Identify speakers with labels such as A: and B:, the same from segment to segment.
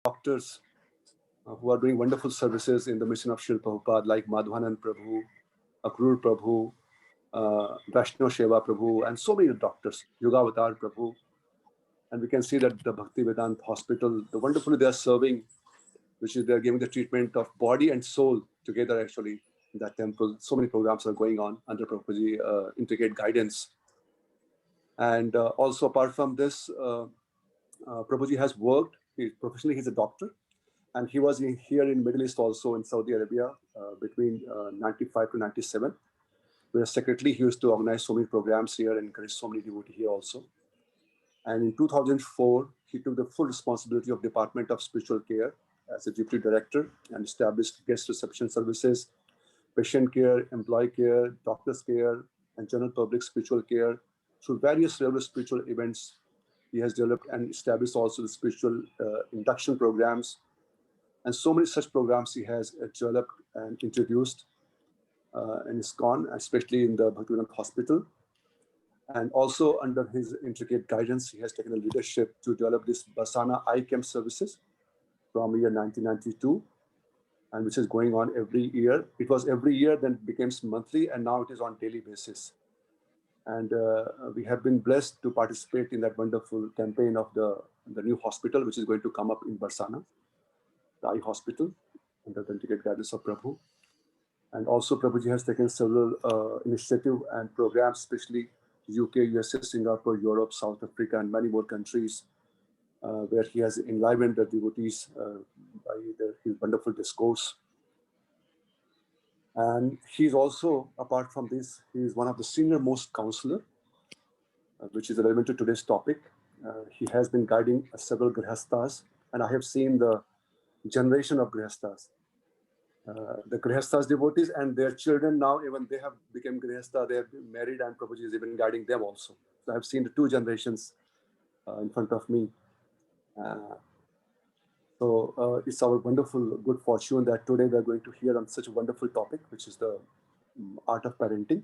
A: doctors who are doing wonderful services in the mission of Srila Prabhupada, like Madhvanand Prabhu, Akrur Prabhu, Vaishnav Sheva Prabhu, and so many doctors, Yogavatar Prabhu. And we can see that the Bhakti Vedanta Hospital, the wonderfully they are serving, which is they're giving the treatment of body and soul together actually in that temple. So many programs are going on under Prabhuji integrate guidance. And also apart from this, Prabhuji has worked, professionally he's a doctor, and he was here in Middle East also in Saudi Arabia between 95 to 97. Where secretly he used to organize so many programs here and encourage so many devotees here also. And in 2004, he took the full responsibility of Department of Spiritual Care as a deputy director and established guest reception services, patient care, employee care, doctor's care, and general public spiritual care through various regular spiritual events. He has developed and established also the spiritual induction programs. And so many such programs he has developed and introduced in ISKCON, especially in the Bhaktivedanta Hospital. And also under his intricate guidance, he has taken a leadership to develop this Barsana Eye Camp services from year 1992, and which is going on every year. It was every year, then becomes monthly, and now it is on daily basis. And we have been blessed to participate in that wonderful campaign of the new hospital, which is going to come up in Barsana, the eye hospital, under the intricate guidance of Prabhu. And also Prabhuji has taken several initiatives and programs, especially UK, USA, Singapore, Europe, South Africa, and many more countries where he has enlivened the devotees by his wonderful discourse. And he's also, apart from this, he is one of the senior most counselor, which is relevant to today's topic. He has been guiding several grihasthas, and I have seen the generation of grihasthas. The grihasthas devotees and their children now, even they have become grihastha, they have been married, and Prabhuji is even guiding them also. So I have seen the two generations in front of me. So it's our wonderful good fortune that today we are going to hear on such a wonderful topic, which is the art of parenting.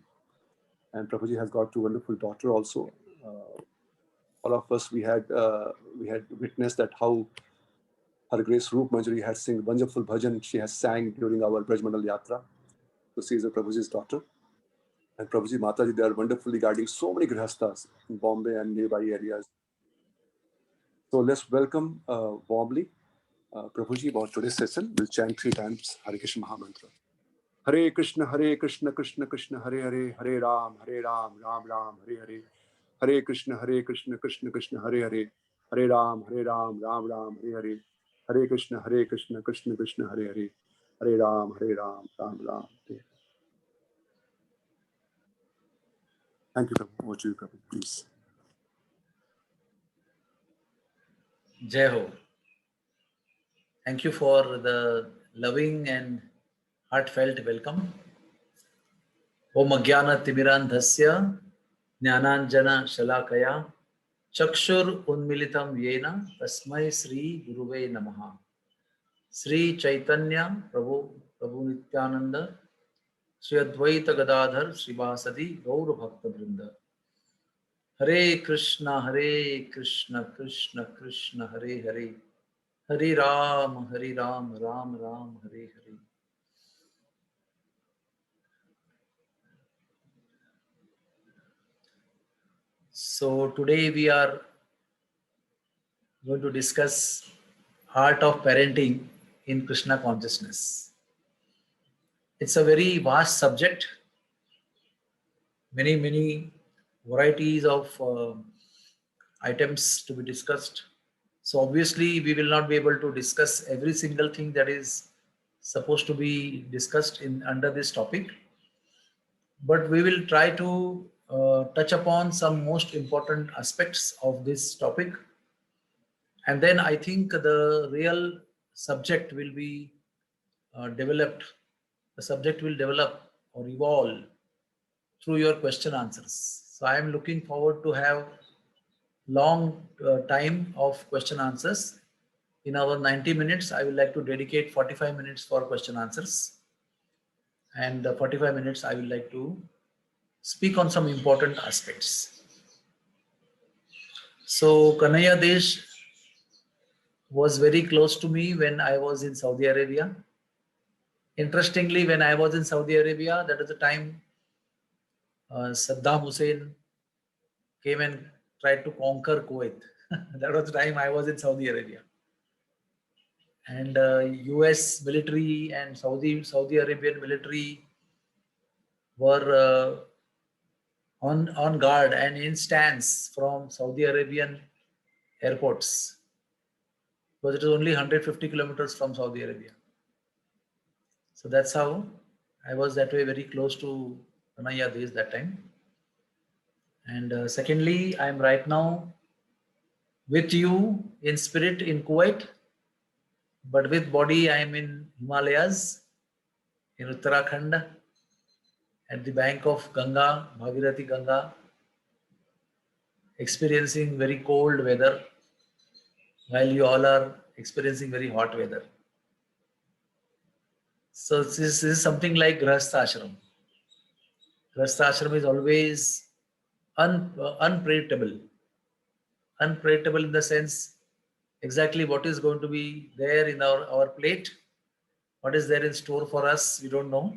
A: And Prabhuji has got two wonderful daughters also. All of us, we had witnessed that how Her Grace Roop Manjari has sung wonderful bhajan she has sang during our Brajmandal Yatra. So she is a Prabhuji's daughter. And Prabhuji Mataji, they are wonderfully guiding so many grihasthas in Bombay and nearby areas. So let's welcome warmly Prabhuji about today's session. We'll chant 3 times Hare Krishna Mahamantra. Hare Krishna, Krishna Krishna, Hare Hare, Hare Ram, Ram Ram, Hare Hare. Hare Krishna, Krishna Krishna, Hare Hare, Hare Ram, Ram Ram, Hare Hare. Hare Krishna, Krishna Krishna, Hare Hare, Hare Ram, Ram Ram, Hare. Thank you, Prabhu. Over to you, Prabhu, please.
B: Jai Ho. Thank you for the loving and heartfelt welcome. Om Ajnana Timirandhasya Jnananjana Shalakaya Chakshur Unmilitam Yena Tasmai Sri Guruve Namaha. Sri Chaitanya Prabhu Nityananda Sri Advaita Gadadhar Srivasadi Gaur Bhakta Vrinda. Hare Krishna, Krishna Krishna, Hare Hare. Hare Ram, Ram Ram, Hare Hare. So today we are going to discuss art of parenting in Krishna consciousness. It's a very vast subject. Many varieties of items to be discussed. So obviously we will not be able to discuss every single thing that is supposed to be discussed under this topic, but we will try to touch upon some most important aspects of this topic, and then I think the real subject will be developed. The subject will develop or evolve through your question answers. So I am looking forward to have long time of question answers. In our 90 minutes, I would like to dedicate 45 minutes for question answers, and 45 minutes I would like to speak on some important aspects. So Kanhaiya Desh was very close to me when I was in Saudi Arabia. Interestingly, when I was in Saudi Arabia, that is the time Saddam Hussein came and tried to conquer Kuwait. That was the time I was in Saudi Arabia. And US military and Saudi Arabian military were on guard and in stance from Saudi Arabian airports, because it is only 150 kilometers from Saudi Arabia. So that's how I was that way very close to Tanaya Desh that time. And secondly, I am right now with you in spirit in Kuwait, but with body I am in Himalayas, in Uttarakhand, at the bank of Ganga, Bhagirathi Ganga, experiencing very cold weather while you all are experiencing very hot weather. So this is something like Grahastha Ashram. Grahastha Ashram is always unpredictable. Unpredictable in the sense exactly what is going to be there in our plate, what is there in store for us, we don't know.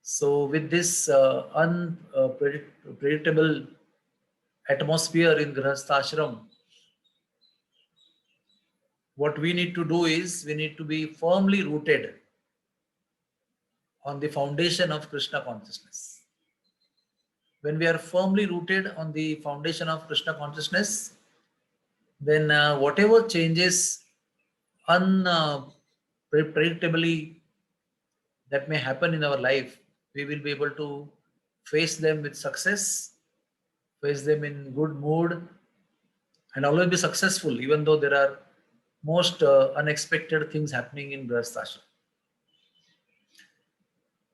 B: So with this unpredictable atmosphere in Grahastha Ashram, what we need to do is we need to be firmly rooted on the foundation of Krishna consciousness. When we are firmly rooted on the foundation of Krishna consciousness, then whatever changes unpredictably that may happen in our life, we will be able to face them with success, face them in good mood, and always be successful, even though there are most unexpected things happening in Grahastha Ashram.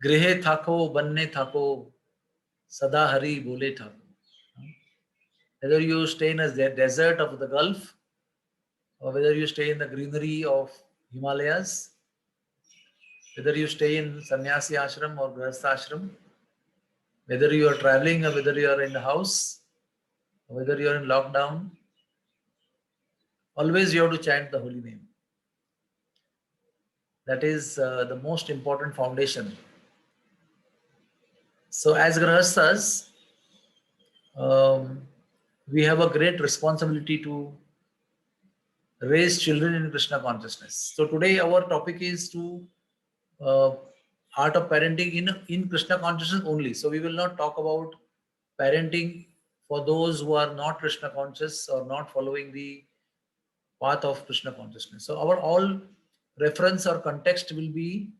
B: Grihe thako, banne thako, sada hari bole thako. Whether you stay in a desert of the Gulf, or whether you stay in the greenery of Himalayas, whether you stay in Sannyasi Ashram or Grahastha Ashram, whether you are traveling or whether you are in the house, or whether you are in lockdown, always you have to chant the holy name. That is the most important foundation. So as Grahasthas, we have a great responsibility to raise children in Krishna consciousness. So today our topic is to art of parenting in Krishna consciousness only. So we will not talk about parenting for those who are not Krishna conscious or not following the path of Krishna consciousness. So our all reference or context will be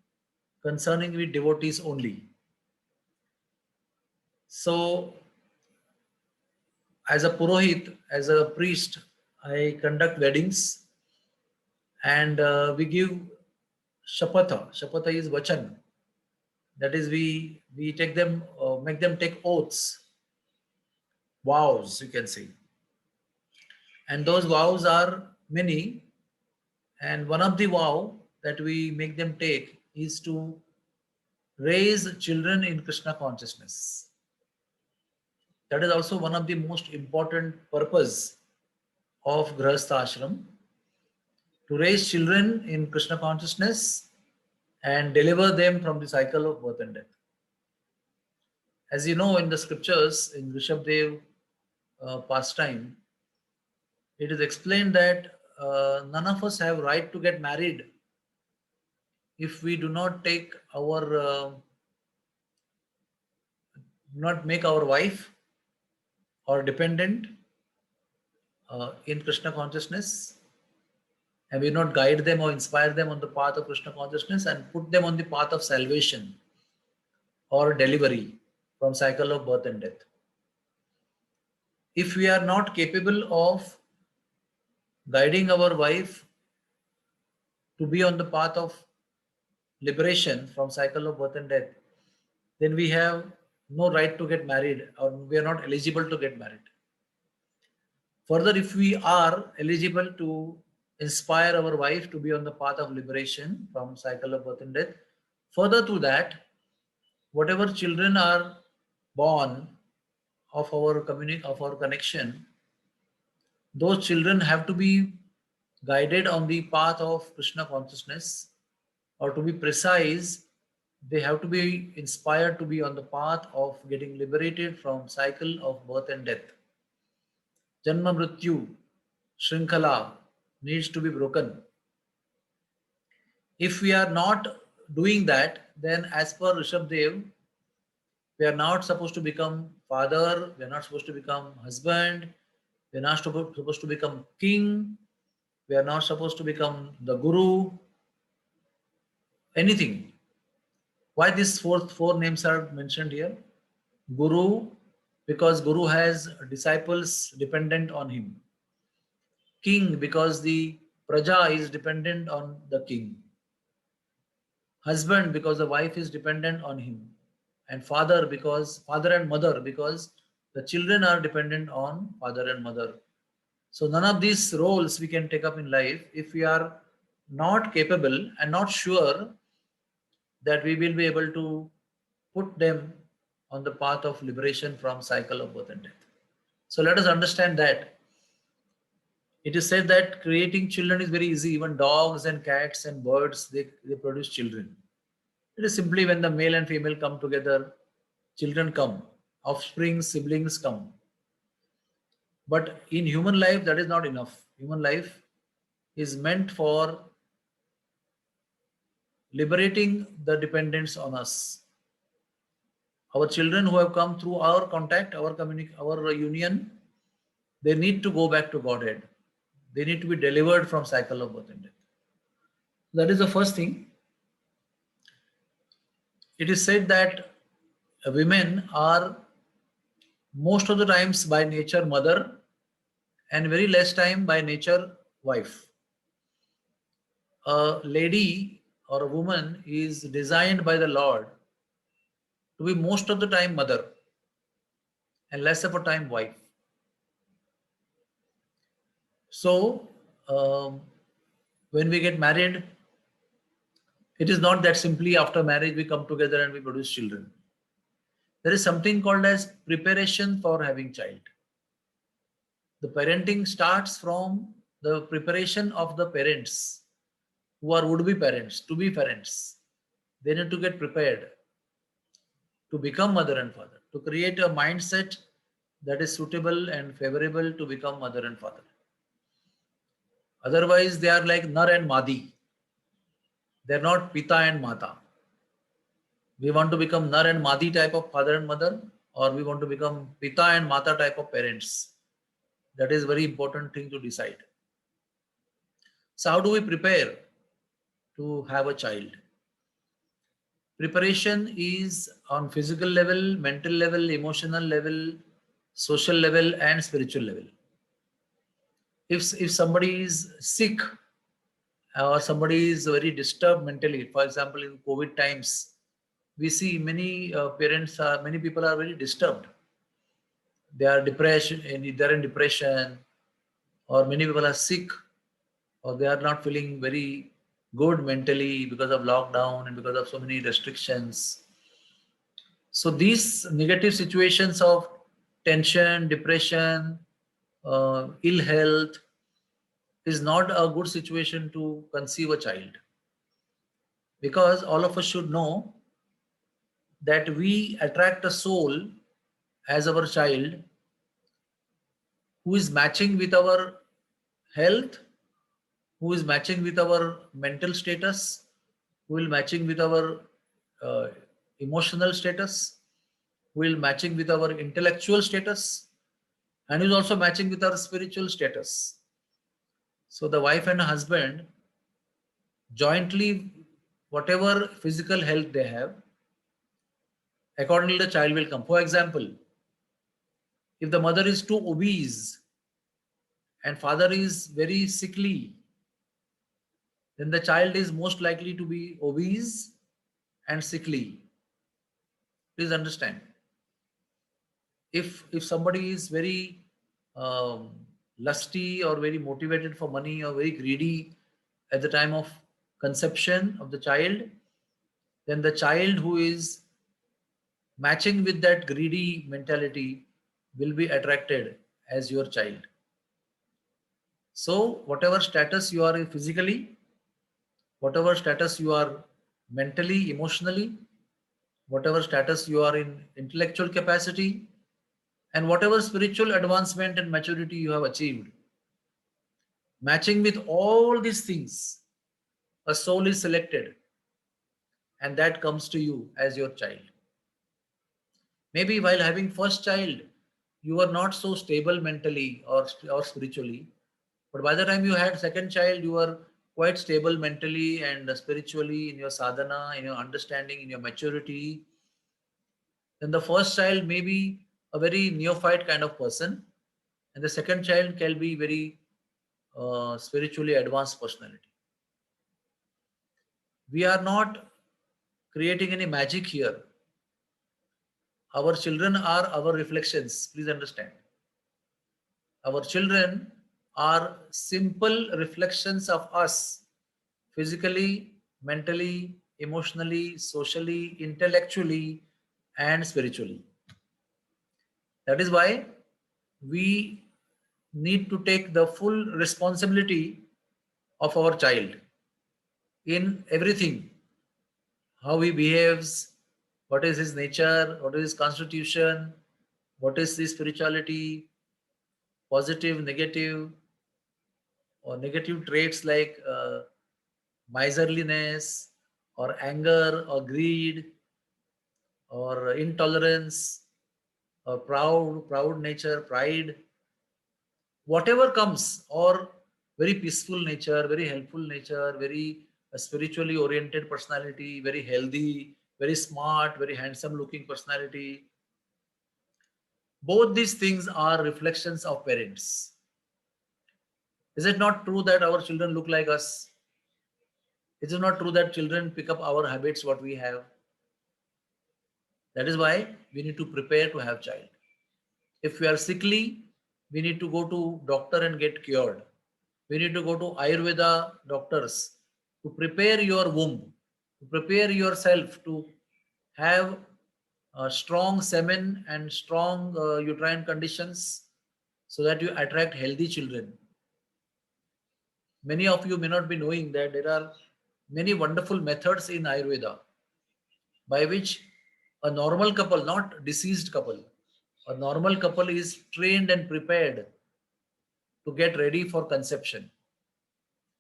B: concerning with devotees only. So as a Purohit, as a priest, I conduct weddings and we give Shapatha. Shapatha is Vachan. That is, we take them, make them take oaths, vows, you can say. And those vows are many. And one of the vow that we make them take is to raise children in Krishna consciousness. That is also one of the most important purpose of Grahastha Ashram, to raise children in Krishna consciousness and deliver them from the cycle of birth and death. As you know, in the scriptures, in Rishabdev pastime, it is explained that none of us have right to get married if we do not take our, not make our wife or dependent in Krishna consciousness, and we not guide them or inspire them on the path of Krishna consciousness and put them on the path of salvation or delivery from cycle of birth and death. If we are not capable of guiding our wife to be on the path of liberation from cycle of birth and death, then we have no right to get married, or we are not eligible to get married. Further, if we are eligible to inspire our wife to be on the path of liberation from cycle of birth and death, further to that, whatever children are born of our connection, those children have to be guided on the path of Krishna consciousness, or to be precise, they have to be inspired to be on the path of getting liberated from cycle of birth and death. Janma Mrityu, Shrinkhala needs to be broken. If we are not doing that, then as per Rishabh Dev, we are not supposed to become father, we are not supposed to become husband, we are not supposed to become king, we are not supposed to become the guru, anything. Why these four names are mentioned here? Guru, because Guru has disciples dependent on him. King, because the praja is dependent on the king. Husband, because the wife is dependent on him. And father, because father and mother, because the children are dependent on father and mother. So none of these roles we can take up in life if we are not capable and not sure that we will be able to put them on the path of liberation from cycle of birth and death. So let us understand that. It is said that creating children is very easy. Even dogs and cats and birds, they produce children. It is simply when the male and female come together, children come, offspring, siblings come. But in human life, that is not enough. Human life is meant for liberating the dependence on us. Our children who have come through our contact, our union, they need to go back to Godhead. They need to be delivered from cycle of birth and death. That is the first thing. It is said that women are most of the times by nature mother and very less time by nature wife. A lady or a woman is designed by the Lord to be most of the time mother and less of a time wife. So, when we get married, it is not that simply after marriage we come together and we produce children. There is something called as preparation for having child. The parenting starts from the preparation of the parents who are would-be parents, to be parents. They need to get prepared to become mother and father, to create a mindset that is suitable and favorable to become mother and father. Otherwise, they are like Nar and Madi. They are not Pita and Mata. We want to become Nar and Madi type of father and mother, or we want to become Pita and Mata type of parents. That is very important thing to decide. So how do we prepare to have a child? Preparation is on physical level, mental level, emotional level, social level, and spiritual level. If somebody is sick or somebody is very disturbed mentally, for example, in COVID times, we see many many people are very disturbed. They are depressed, they're in depression, or many people are sick, or they are not feeling very good mentally because of lockdown and because of so many restrictions. So these negative situations of tension, depression, ill health is not a good situation to conceive a child, because all of us should know that we attract a soul as our child who is matching with our health, who is matching with our mental status, who will matching with our uh, emotional status, who will matching with our intellectual status, and is also matching with our spiritual status. So the wife and husband jointly, whatever physical health they have, accordingly the child will come. For example, if the mother is too obese and father is very sickly, then the child is most likely to be obese and sickly. Please understand. If somebody is very lusty or very motivated for money or very greedy at the time of conception of the child, then the child who is matching with that greedy mentality will be attracted as your child. So whatever status you are in physically, whatever status you are mentally, emotionally, whatever status you are in intellectual capacity, and whatever spiritual advancement and maturity you have achieved, matching with all these things, a soul is selected and that comes to you as your child. Maybe while having first child, you were not so stable mentally or spiritually, but by the time you had second child, you were quite stable mentally and spiritually in your sadhana, in your understanding, in your maturity. Then the first child may be a very neophyte kind of person, and the second child can be very spiritually advanced personality. We are not creating any magic here. Our children are our reflections. Please understand. Our children are simple reflections of us physically, mentally, emotionally, socially, intellectually, and spiritually. That is why we need to take the full responsibility of our child in everything, how he behaves, what is his nature, what is his constitution, what is his spirituality, positive, negative, or negative traits like miserliness, or anger, or greed, or intolerance, or proud nature, pride, whatever comes, or very peaceful nature, very helpful nature, very spiritually oriented personality, very healthy, very smart, very handsome looking personality. Both these things are reflections of parents. Is it not true that our children look like us? Is it not true that children pick up our habits, what we have? That is why we need to prepare to have child. If we are sickly, we need to go to doctor and get cured. We need to go to Ayurveda doctors to prepare your womb, to prepare yourself to have strong semen and strong uterine conditions so that you attract healthy children. Many of you may not be knowing that there are many wonderful methods in Ayurveda by which a normal couple, not deceased couple, a normal couple is trained and prepared to get ready for conception.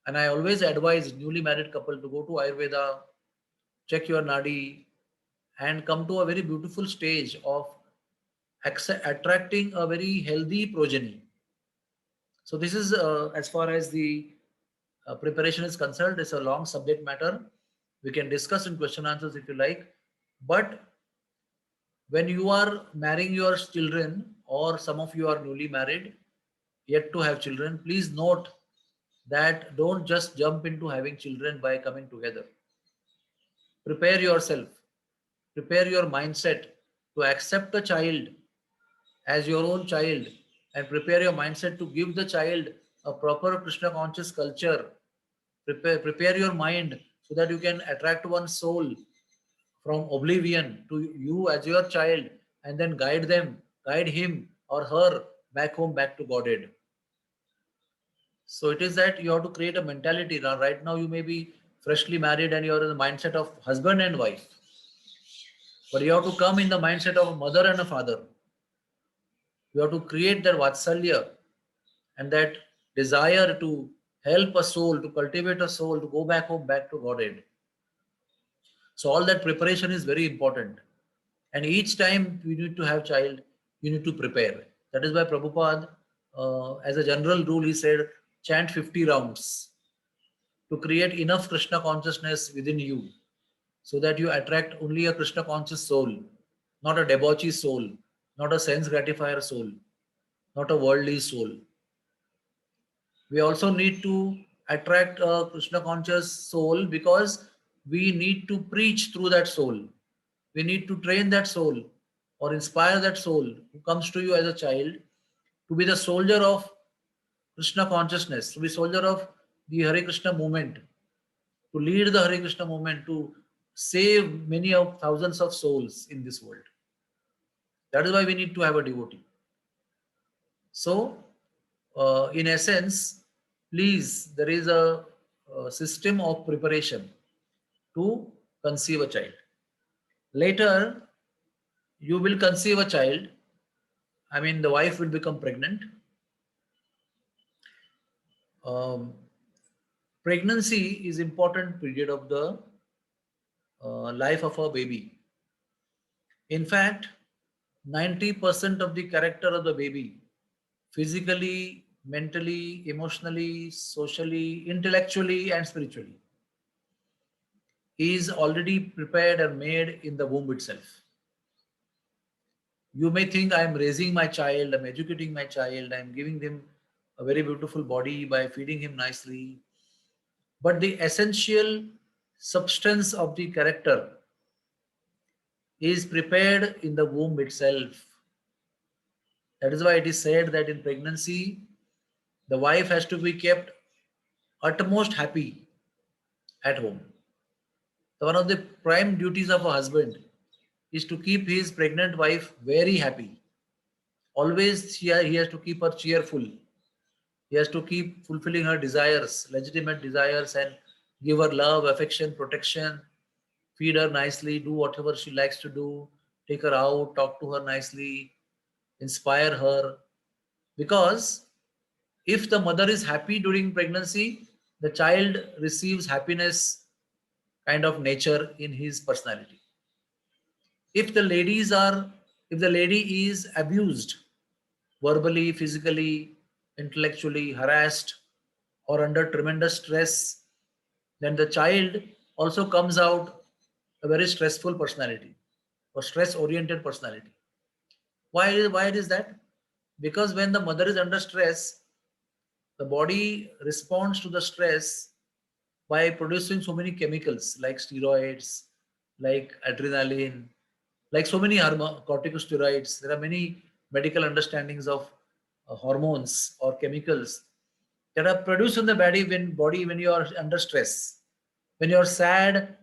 B: And I always advise newly married couple to go to Ayurveda, check your nadi, and come to a very beautiful stage of attracting a very healthy progeny. So this is as far as the preparation is concerned. It's a long subject matter. We can discuss in question answers if you like. But when you are marrying your children, or some of you are newly married, yet to have children, please note that don't just jump into having children by coming together. Prepare yourself, prepare your mindset to accept the child as your own child, and prepare your mindset to give the child a proper Krishna conscious culture. Prepare your mind so that you can attract one soul from oblivion to you as your child, and then guide him or her back home, back to Godhead. So it is that you have to create a mentality. Now, right now, you may be freshly married and you're in the mindset of husband and wife, but you have to come in the mindset of a mother and a father. You have to create that vatsalya and that desire to help a soul, to cultivate a soul, to go back home, back to Godhead. So all that preparation is very important. And each time you need to have child, you need to prepare. That is why Prabhupada, as a general rule, he said, chant 50 rounds to create enough Krishna consciousness within you so that you attract only a Krishna conscious soul, not a debauchee soul, not a sense gratifier soul, not a worldly soul. We also need to attract a Krishna conscious soul because we need to preach through that soul. We need to train that soul or inspire that soul who comes to you as a child to be the soldier of Krishna consciousness, to be soldier of the Hare Krishna movement, to lead the Hare Krishna movement, to save many of thousands of souls in this world. That is why we need to have a devotee. So, in essence, please, there is a system of preparation to conceive a child. Later, you will conceive a child. I mean, the wife will become pregnant. Um, Pregnancy is important period of the life of a baby. In fact, 90% of the character of the baby, physically, mentally, emotionally, socially, intellectually, and spiritually, is already prepared and made in the womb itself. You may think I am raising my child, I'm educating my child, I'm giving them a very beautiful body by feeding him nicely. But the essential substance of the character is prepared in the womb itself. That is why it is said that in pregnancy, the wife has to be kept utmost happy at home. So one of the prime duties of a husband is to keep his pregnant wife very happy. Always he has to keep her cheerful. He has to keep fulfilling her desires, legitimate desires, and give her love, affection, protection, feed her nicely, do whatever she likes to do, take her out, talk to her nicely, inspire her. Because if the mother is happy during pregnancy, the child receives happiness kind of nature in his personality. If the ladies are, if the lady is abused, verbally, physically, intellectually, harassed, or under tremendous stress, then the child also comes out a very stressful personality or stress oriented personality. Why it is that? Because when the mother is under stress, the body responds to the stress by producing so many chemicals like steroids, like adrenaline, like so many corticosteroids. There are many medical understandings of hormones or chemicals that are produced in the body when you are under stress. When you are sad,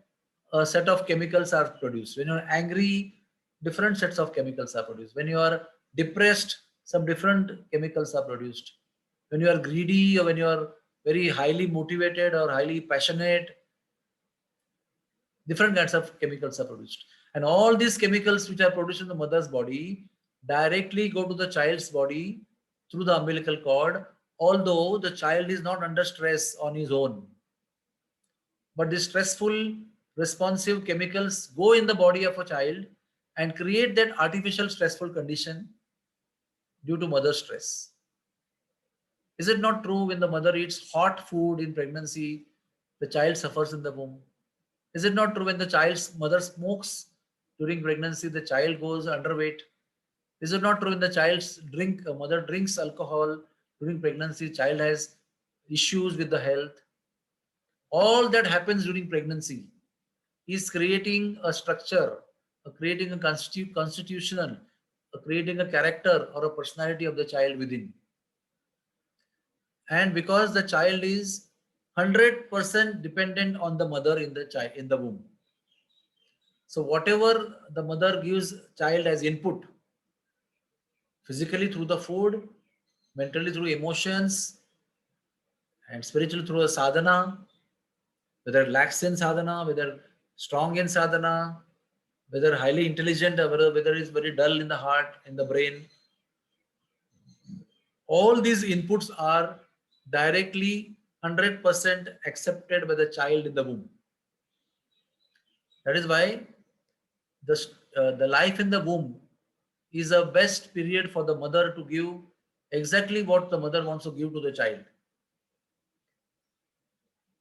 B: a set of chemicals are produced. When you are angry, different sets of chemicals are produced. When you are depressed, some different chemicals are produced. When you are greedy or when you are very highly motivated or highly passionate, different kinds of chemicals are produced. And all these chemicals which are produced in the mother's body directly go to the child's body through the umbilical cord, although the child is not under stress on his own. But the stressful, responsive chemicals go in the body of a child and create that artificial stressful condition due to mother stress. Is it not true when the mother eats hot food in pregnancy, the child suffers in the womb? Is it not true when the child's mother smokes during pregnancy, the child goes underweight? Is it not true when the mother drinks alcohol during pregnancy, child has issues with the health? All that happens during pregnancy is creating a structure, creating a constitutional, creating a character or a personality of the child within. And because the child is 100% dependent on the mother in the child in the womb, so whatever the mother gives child as input, physically through the food, mentally through emotions, and spiritually through a sadhana, whether lax in sadhana, whether strong in sadhana, whether highly intelligent or whether it's very dull in the heart, in the brain, all these inputs are directly 100% accepted by the child in the womb. That is why the life in the womb is a best period for the mother to give exactly what the mother wants to give to the child.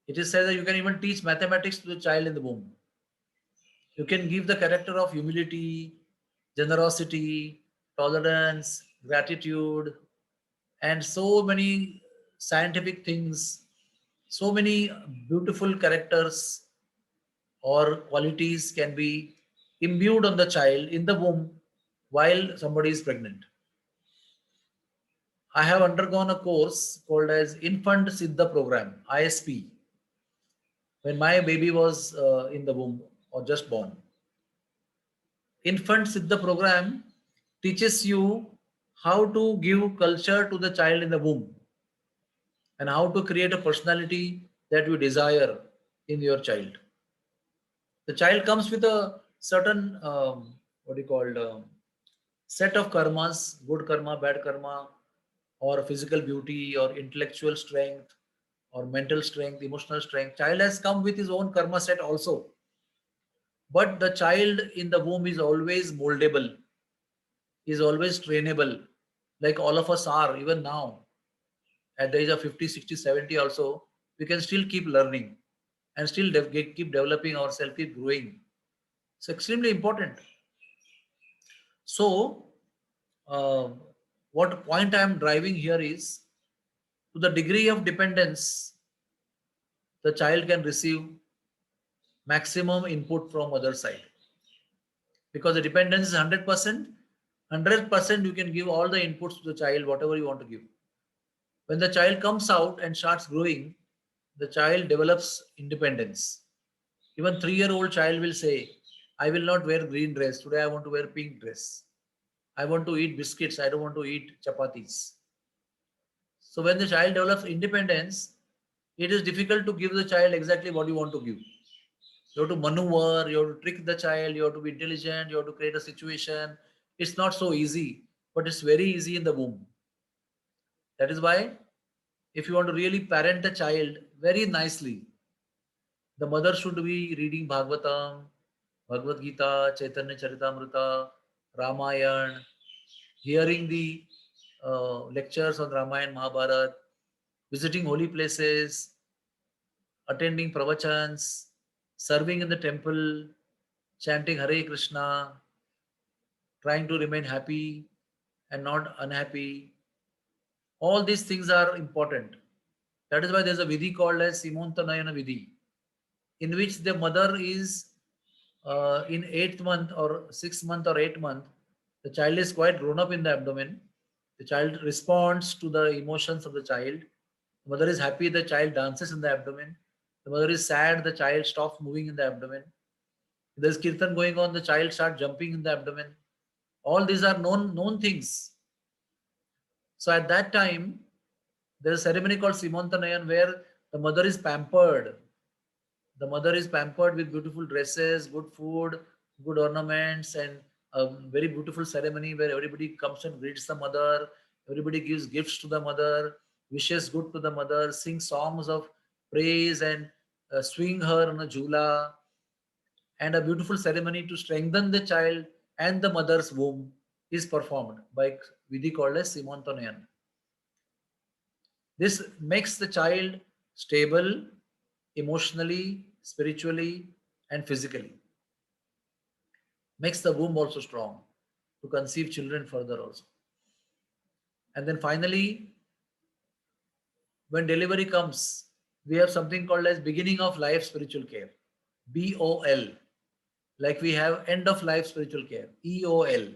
B: It is said that you can even teach mathematics to the child in the womb. You can give the character of humility, generosity, tolerance, gratitude, and so many scientific things, so many beautiful characters or qualities can be imbued on the child in the womb while somebody is pregnant. I have undergone a course called as Infant Siddha Program, ISP, when my baby was in the womb or just born. Infant Siddha Program teaches you how to give culture to the child in the womb. and how to create a personality that you desire in your child. The child comes with a certain what do you call set of karmas, good karma, bad karma, or physical beauty, or intellectual strength, or mental strength, emotional strength. Child has come with his own karma set also. But the child in the womb is always moldable, is always trainable, like all of us are, even now. At the age of 50, 60, 70 also, we can still keep learning and still keep developing ourselves, keep growing. It's extremely important. So, uh, what point I am driving here is, to the degree of dependence, the child can receive maximum input from other side. Because the dependence is 100%, 100% you can give all the inputs to the child, whatever you want to give. When the child comes out and starts growing, the child develops independence. Even 3-year-old child will say, I will not wear green dress. Today I want to wear pink dress. I want to eat biscuits. I don't want to eat chapatis. So when the child develops independence, it is difficult to give the child exactly what you want to give. You have to maneuver, you have to trick the child, you have to be intelligent, you have to create a situation. It's not so easy, but it's very easy in the womb. That is why, if you want to really parent a child very nicely, the mother should be reading Bhagavatam, Bhagavad Gita, Chaitanya Charitamrita, Ramayana, hearing the lectures on Ramayana, Mahabharata, visiting holy places, attending pravachans, serving in the temple, chanting Hare Krishna, trying to remain happy and not unhappy. All these things are important. That is why there's a vidhi called as Simontanayana Vidhi, in which the mother is in 8th month or 6th month or 8th month, the child is quite grown up in the abdomen. The child responds to the emotions of the child. The mother is happy, the child dances in the abdomen. The mother is sad, the child stops moving in the abdomen. There's kirtan going on, the child starts jumping in the abdomen. All these are known things. So at that time, there is a ceremony called Simantanayan where the mother is pampered. The mother is pampered with beautiful dresses, good food, good ornaments, and a very beautiful ceremony where everybody comes and greets the mother. Everybody gives gifts to the mother, wishes good to the mother, sings songs of praise, and swing her on a jhula. And a beautiful ceremony to strengthen the child and the mother's womb is performed by Vidhi called as Simontonayan. This makes the child stable emotionally, spiritually, and physically. Makes the womb also strong to conceive children further also. And then finally, when delivery comes, we have something called as beginning of life spiritual care, BOL. Like we have end of life spiritual care, EOL.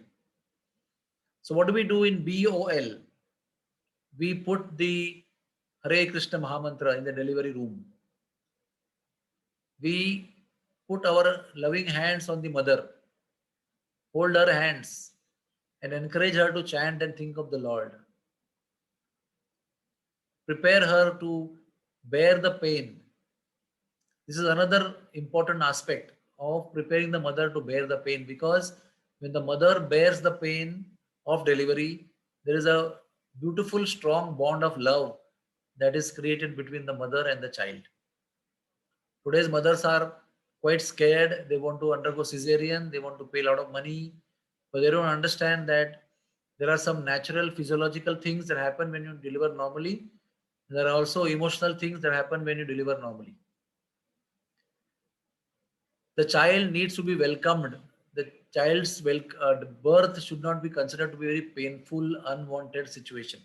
B: So what do we do in BOL? We put the Hare Krishna Mahamantra in the delivery room. We put our loving hands on the mother, hold her hands, and encourage her to chant and think of the Lord. Prepare her to bear the pain. This is another important aspect of preparing the mother to bear the pain, because when the mother bears the pain of delivery, there is a beautiful, strong bond of love that is created between the mother and the child. Today's mothers are quite scared. They want to undergo cesarean. They want to pay a lot of money, but they don't understand that there are some natural physiological things that happen when you deliver normally. There are also emotional things that happen when you deliver normally. The child needs to be welcomed. The child's birth should not be considered to be a very painful, unwanted situation.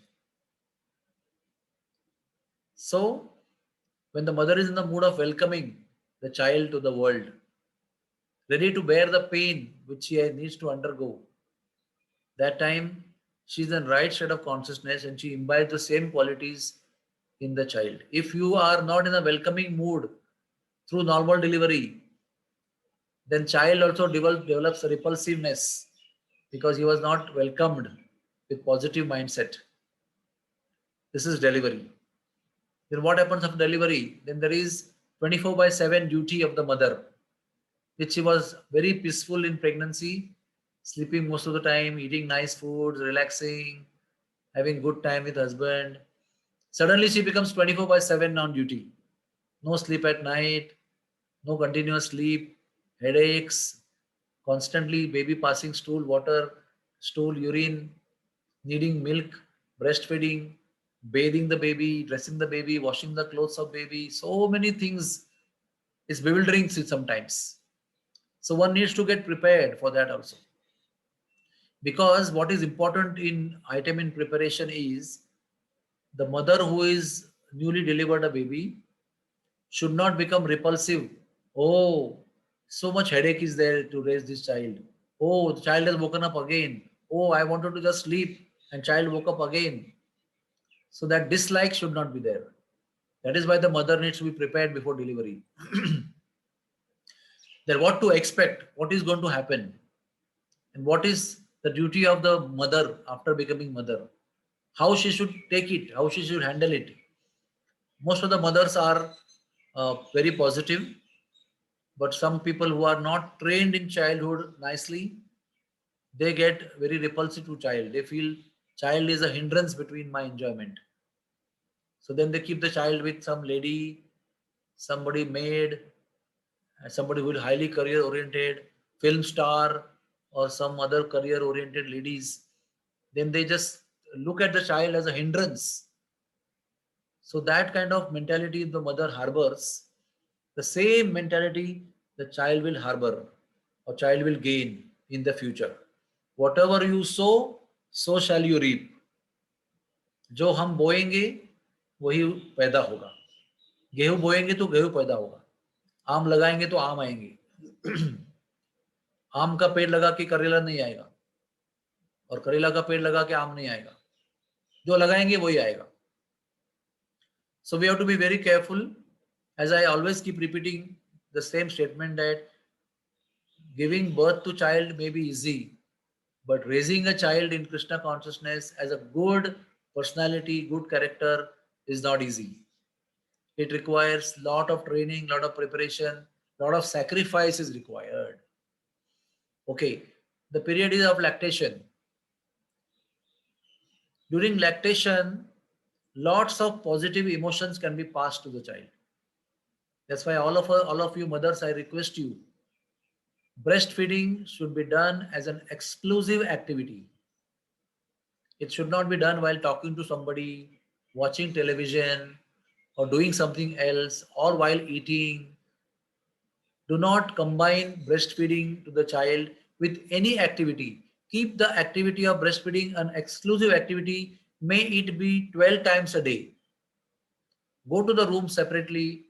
B: So, when the mother is in the mood of welcoming the child to the world, ready to bear the pain which she needs to undergo, that time she's in right state of consciousness and she imbibes the same qualities in the child. If you are not in a welcoming mood through normal delivery, then child also develops a repulsiveness because he was not welcomed with positive mindset. This is delivery. Then what happens after delivery? Then there is 24/7 duty of the mother, which she was very peaceful in pregnancy, sleeping most of the time, eating nice foods, relaxing, having good time with husband. Suddenly she becomes 24/7 on duty. No sleep at night, no continuous sleep, headaches, constantly baby passing stool, water, stool, urine, needing milk, breastfeeding, bathing the baby, dressing the baby, washing the clothes of baby. So many things is bewildering sometimes. So one needs to get prepared for that also. Because what is important in item in preparation is the mother who is newly delivered a baby should not become repulsive. Oh, so much headache is there to raise this child. Oh, the child has woken up again. Oh, I wanted to just sleep and child woke up again. So that dislike should not be there. That is why the mother needs to be prepared before delivery. Then what to expect, what is going to happen, and what is the duty of the mother after becoming mother, how she should take it, how she should handle it. Most of the mothers are very positive, but some people who are not trained in childhood nicely, they get very repulsive to child. They feel child is a hindrance between my enjoyment. So then they keep the child with some lady, somebody maid, somebody who is highly career oriented, film star, or some other career oriented ladies. Then they just look at the child as a hindrance. So that kind of mentality the mother harbors, the same mentality the child will harbor or child will gain in the future. Whatever you sow, so shall you reap. जो हम बोएंगे वही पैदा होगा. गेहूं बोएंगे तो गेहूं पैदा होगा. आम लगाएंगे तो आम आएंगे. आम का पेड़ लगा के करेला नहीं आएगा और करेला का पेड़ लगा के आम नहीं आएगा. जो लगाएंगे वही आएगा. So we have to be very careful. As I always keep repeating the same statement that giving birth to child may be easy, but raising a child in Krishna consciousness as a good personality, good character is not easy. It requires lot of training, lot of preparation, lot of sacrifice is required. Okay, the period is of lactation. During lactation, lots of positive emotions can be passed to the child. That's why all of you mothers, I request you, breastfeeding should be done as an exclusive activity. It should not be done while talking to somebody, watching television, or doing something else, or while eating. Do not combine breastfeeding to the child with any activity. Keep the activity of breastfeeding an exclusive activity. May it be 12 times a day. Go to the room separately.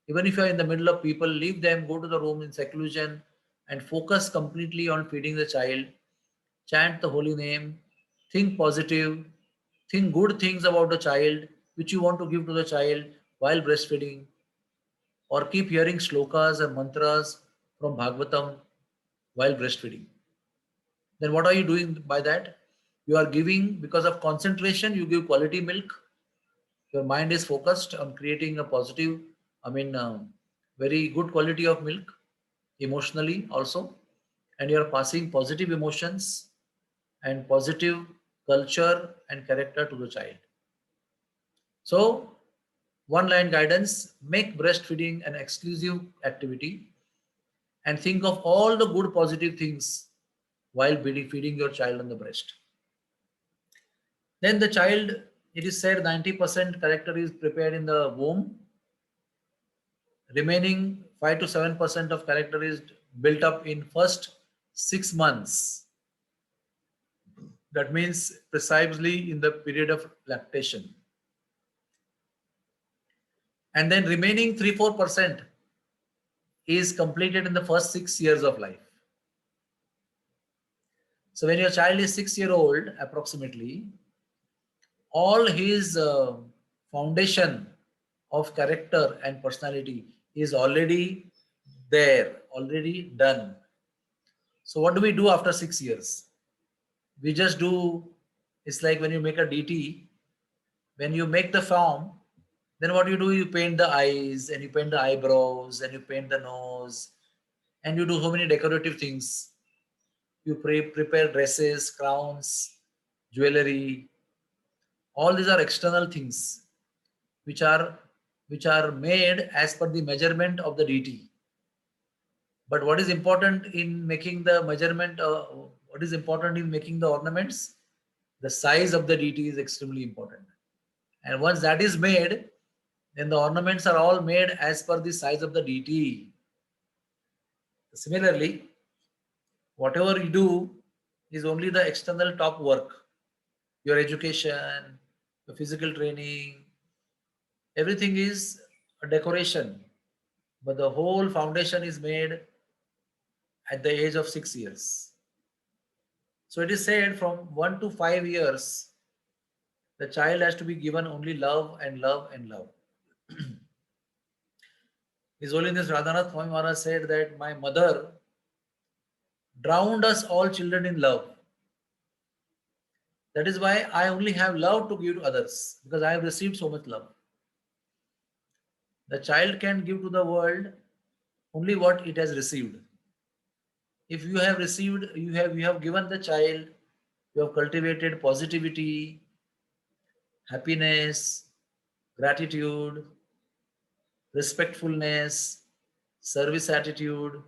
B: Even if you are in the middle of people, leave them, go to the room in seclusion and focus completely on feeding the child. Chant the holy name, think positive, think good things about the child which you want to give to the child while breastfeeding, or keep hearing shlokas and mantras from Bhagavatam while breastfeeding. Then what are you doing by that? You are giving, because of concentration, you give quality milk. Your mind is focused on creating a positive, very good quality of milk, emotionally also, and you are passing positive emotions and positive culture and character to the child. So, one line guidance: make breastfeeding an exclusive activity and think of all the good positive things while feeding your child on the breast. Then the child, it is said 90% character is prepared in the womb. Remaining 5 to 7% of character is built up in first 6 months. That means precisely in the period of lactation. And then remaining 3-4% is completed in the first 6 years of life. So when your child is 6 years old, approximately, all his foundation of character and personality is already there, already done. So what do we do after 6 years? We just do, it's like when you make a DT, when you make the form, Then what you do, you paint the eyes and you paint the eyebrows and you paint the nose and you do so many decorative things. You prepare dresses, crowns, jewelry. All these are external things which are made as per the measurement of the deity. But what is important in making the measurement? What is important in making the ornaments? The size of the deity is extremely important. And once that is made, then the ornaments are all made as per the size of the deity. Similarly, whatever you do is only the external top work. Your education, your physical training, everything is a decoration. But the whole foundation is made at the age of 6 years. So it is said from 1 to 5 years, the child has to be given only love and love and love. His Holiness Radhanath Swami Maharaj said that my mother drowned us all children in love. That is why I only have love to give to others, because I have received so much love. The child can give to the world only what it has received. If you have received, you have given the child, you have cultivated positivity, happiness, gratitude, respectfulness, service attitude,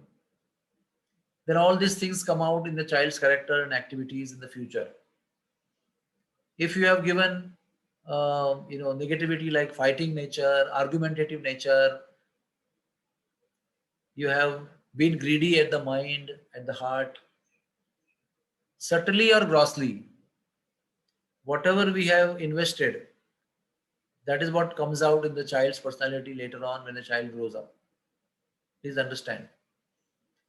B: then all these things come out in the child's character and activities in the future. If you have given negativity like fighting nature, argumentative nature, you have been greedy at the mind, at the heart, subtly or grossly, whatever we have invested, that is what comes out in the child's personality later on when the child grows up. Please understand.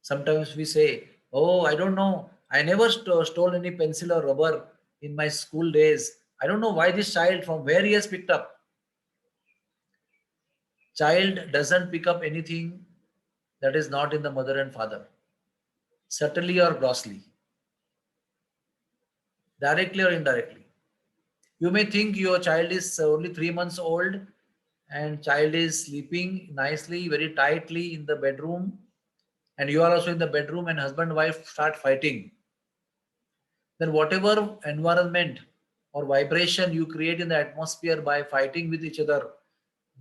B: Sometimes we say, oh, I don't know, I never stole any pencil or rubber in my school days. I don't know why this child, from where he has picked up. Child doesn't pick up anything that is not in the mother and father, subtly or grossly, directly or indirectly. You may think your child is only 3 months old and child is sleeping nicely, very tightly in the bedroom, and you are also in the bedroom and husband and wife start fighting. Then whatever environment or vibration you create in the atmosphere by fighting with each other,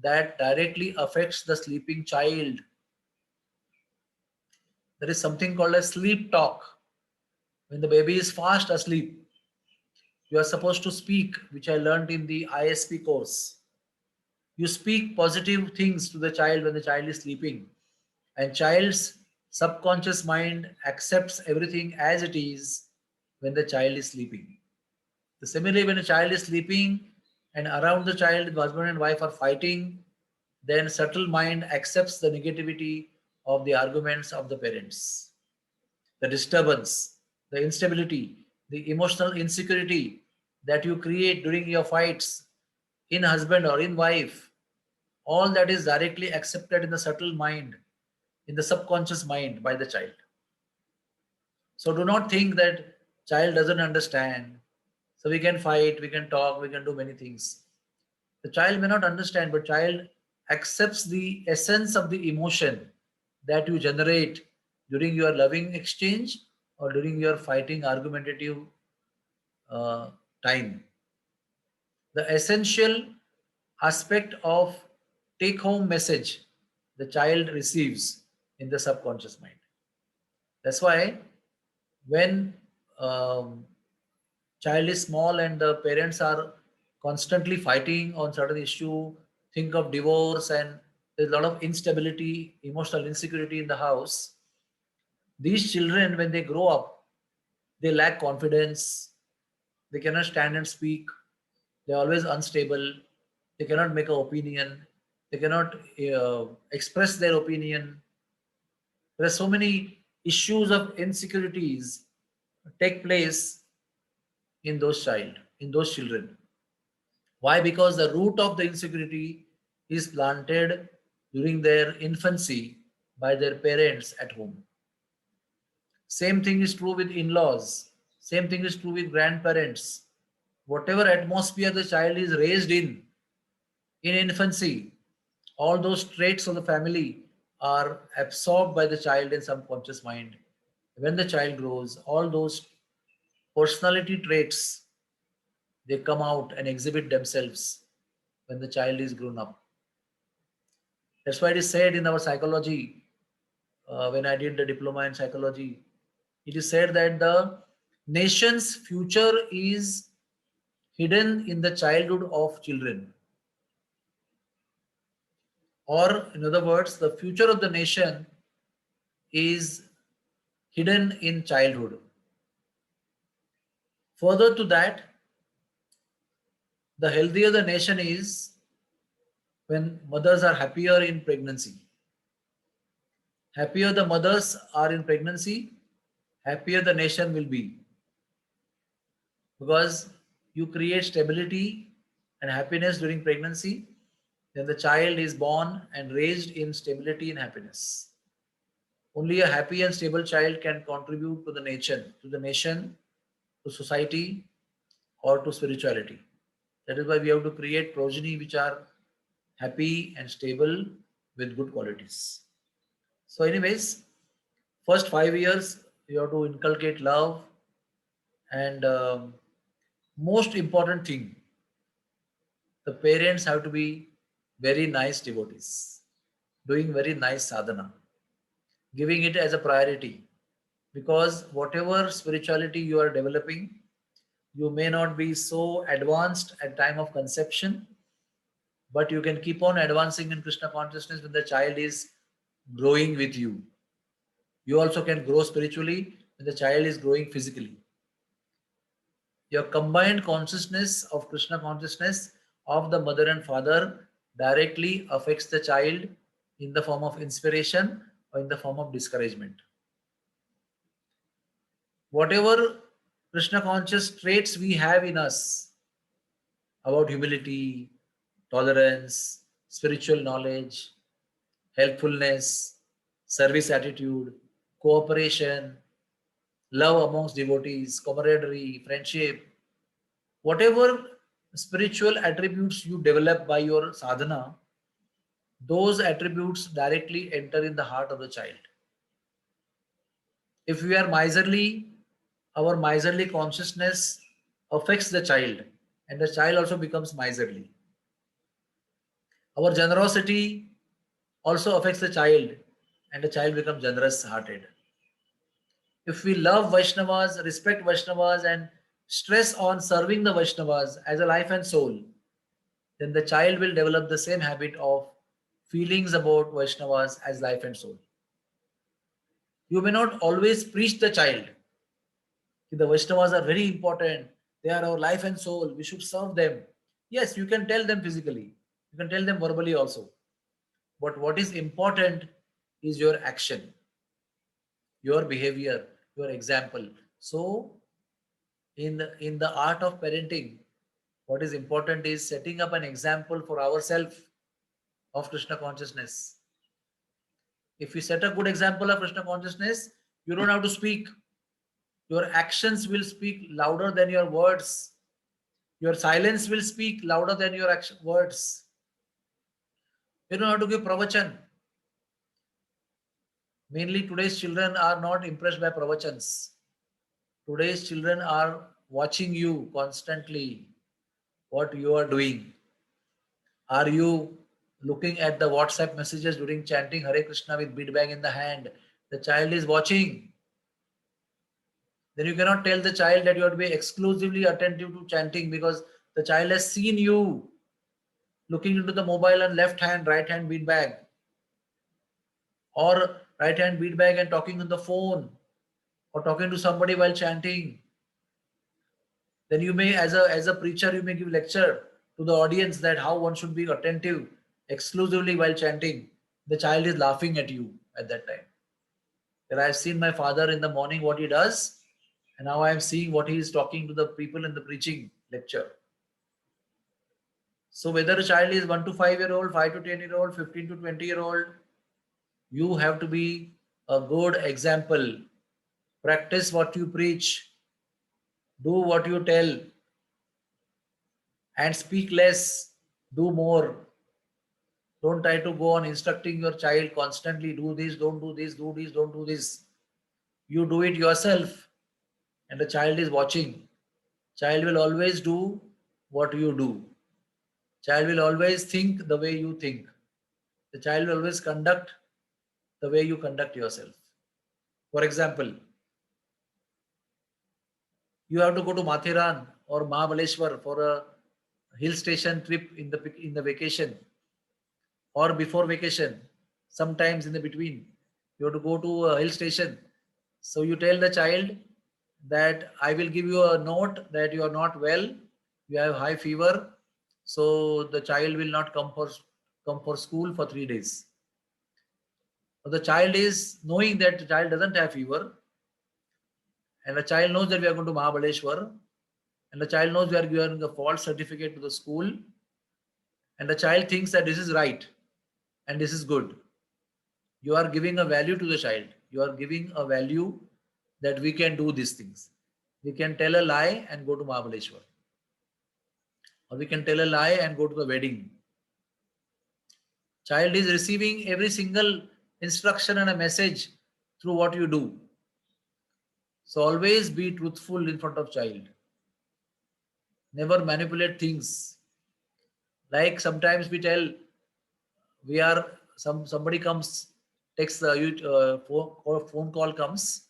B: that directly affects the sleeping child. There is something called a sleep talk. When the baby is fast asleep, you are supposed to speak, which I learned in the ISP course. You speak positive things to the child when the child is sleeping, and child's subconscious mind accepts everything as it is when the child is sleeping. Similarly, when a child is sleeping and around the child, the husband and wife are fighting, then subtle mind accepts the negativity of the arguments of the parents, the disturbance, the instability, the emotional insecurity that you create during your fights in husband or in wife. All that is directly accepted in the subtle mind, in the subconscious mind by the child. So do not think that child doesn't understand. So we can fight, we can talk, we can do many things. The child may not understand, but child accepts the essence of the emotion that you generate during your loving exchange or during your fighting argumentative time. The essential aspect of take home message the child receives in the subconscious mind. That's why when child is small and the parents are constantly fighting on certain issue, think of divorce, and there's a lot of instability, emotional insecurity in the house. These children, when they grow up, they lack confidence, they cannot stand and speak, they're always unstable, they cannot make an opinion, they cannot express their opinion. There are so many issues of insecurities take place in those children. Why? Because the root of the insecurity is planted during their infancy by their parents at home. Same thing is true with in-laws. Same thing is true with grandparents. Whatever atmosphere the child is raised in, In infancy, all those traits of the family are absorbed by the child in subconscious mind. When the child grows, all those personality traits, they come out and exhibit themselves when the child is grown up. That's why it is said in our psychology, when I did the diploma in psychology, it is said that the nation's future is hidden in the childhood of children. Or, in other words, the future of the nation is hidden in childhood. Further to that, the healthier the nation is when mothers are happier in pregnancy. Happier the mothers are in pregnancy, happier the nation will be. Because you create stability and happiness during pregnancy, then the child is born and raised in stability and happiness. Only a happy and stable child can contribute to the nation, to society, or to spirituality. That is why we have to create progeny which are happy and stable with good qualities. So, anyways, first 5 years you have to inculcate love, and most important thing, the parents have to be very nice devotees, doing very nice sadhana, giving it as a priority. Because whatever spirituality you are developing, you may not be so advanced at time of conception, but you can keep on advancing in Krishna consciousness when the child is growing with you. You also can grow spiritually when the child is growing physically. Your combined consciousness of Krishna consciousness of the mother and father directly affects the child in the form of inspiration or in the form of discouragement. Whatever Krishna conscious traits we have in us about humility, tolerance, spiritual knowledge, helpfulness, service attitude, cooperation, love amongst devotees, camaraderie, friendship, whatever spiritual attributes you develop by your sadhana, those attributes directly enter in the heart of the child. If we are miserly, our miserly consciousness affects the child, and the child also becomes miserly. Our generosity also affects the child, and the child becomes generous hearted. If we love Vaishnavas, respect Vaishnavas, and stress on serving the Vaishnavas as a life and soul, then the child will develop the same habit of feelings about Vaishnavas as life and soul. You may not always preach the child. The Vaishnavas are very important. They are our life and soul. We should serve them. Yes, you can tell them physically. You can tell them verbally also. But what is important is your action, your behavior, your example. So, in the art of parenting, what is important is setting up an example for ourselves of Krishna consciousness. If you set a good example of Krishna consciousness, you don't have to speak. Your actions will speak louder than your words. Your silence will speak louder than your words. You don't have to give pravachan. Mainly today's children are not impressed by pravachans. Today's children are watching you constantly, what you are doing. Are you looking at the WhatsApp messages during chanting Hare Krishna with bead bag in the hand? The child is watching. Then you cannot tell the child that you have to be exclusively attentive to chanting, because the child has seen you looking into the mobile and left hand, right hand bead bag, or right hand bead bag and talking on the phone, or talking to somebody while chanting. Then you may, as a preacher, you may give lecture to the audience that how one should be attentive exclusively while chanting. The child is laughing at you at that time. Then I've seen my father in the morning what he does, and now I am seeing what he is talking to the people in the preaching lecture. So whether a child is 1 to 5 year old, 5 to 10 year old, 15 to 20 year old, you have to be a good example. Practice what you preach, do what you tell, and speak less, do more. Don't try to go on instructing your child constantly, do this, don't do this, do this, don't do this. You do it yourself and the child is watching. Child will always do what you do. Child will always think the way you think. The child will always conduct the way you conduct yourself. For example, you have to go to Mathiran or Mahabaleshwar for a hill station trip in the vacation or before vacation, sometimes in the between. You have to go to a hill station. So you tell the child that I will give you a note that you are not well, you have high fever, so the child will not come for school for 3 days. So the child is knowing that the child doesn't have fever, and the child knows that we are going to Mahabaleshwar, and the child knows we are giving a false certificate to the school, and the child thinks that this is right and this is good. You are giving a value to the child. You are giving a value that we can do these things. We can tell a lie and go to Mahabaleshwar. Or we can tell a lie and go to the wedding. Child is receiving every single instruction and a message through what you do. So always be truthful in front of child. Never manipulate things. Like sometimes we tell, somebody comes, takes the phone call comes,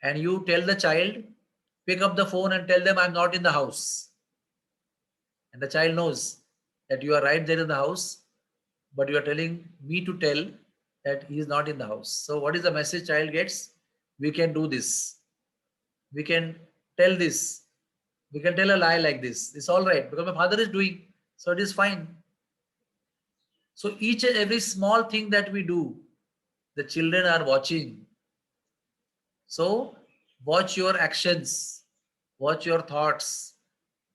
B: and you tell the child, pick up the phone and tell them I'm not in the house. And the child knows that you are right there in the house, but you are telling me to tell that he is not in the house. So what is the message child gets? We can do this. We can tell this. We can tell a lie like this. It's all right because my father is doing, so it is fine. So each and every small thing that we do, the children are watching. So watch your actions, watch your thoughts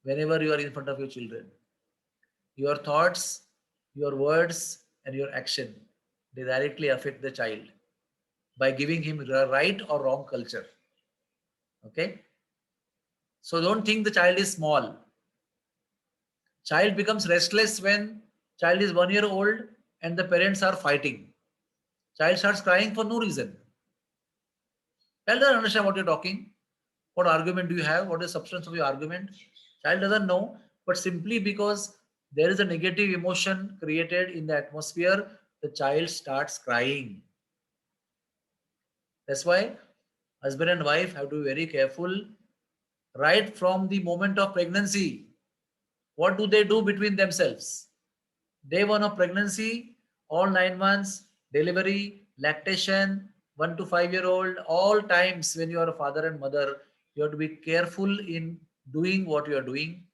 B: whenever you are in front of your children. Your thoughts, your words, and your action, they directly affect the child by giving him the right or wrong culture. Okay? So don't think the child is small. Child becomes restless when child is 1 year old and the parents are fighting. Child starts crying for no reason. Child doesn't understand what you're talking. What argument do you have? What is the substance of your argument? Child doesn't know, but simply because there is a negative emotion created in the atmosphere, the child starts crying. That's why husband and wife have to be very careful right from the moment of pregnancy. What do they do between themselves? Day one of pregnancy, all 9 months, delivery, lactation, 1 to 5 year old, all times when you are a father and mother, you have to be careful in doing what you are doing,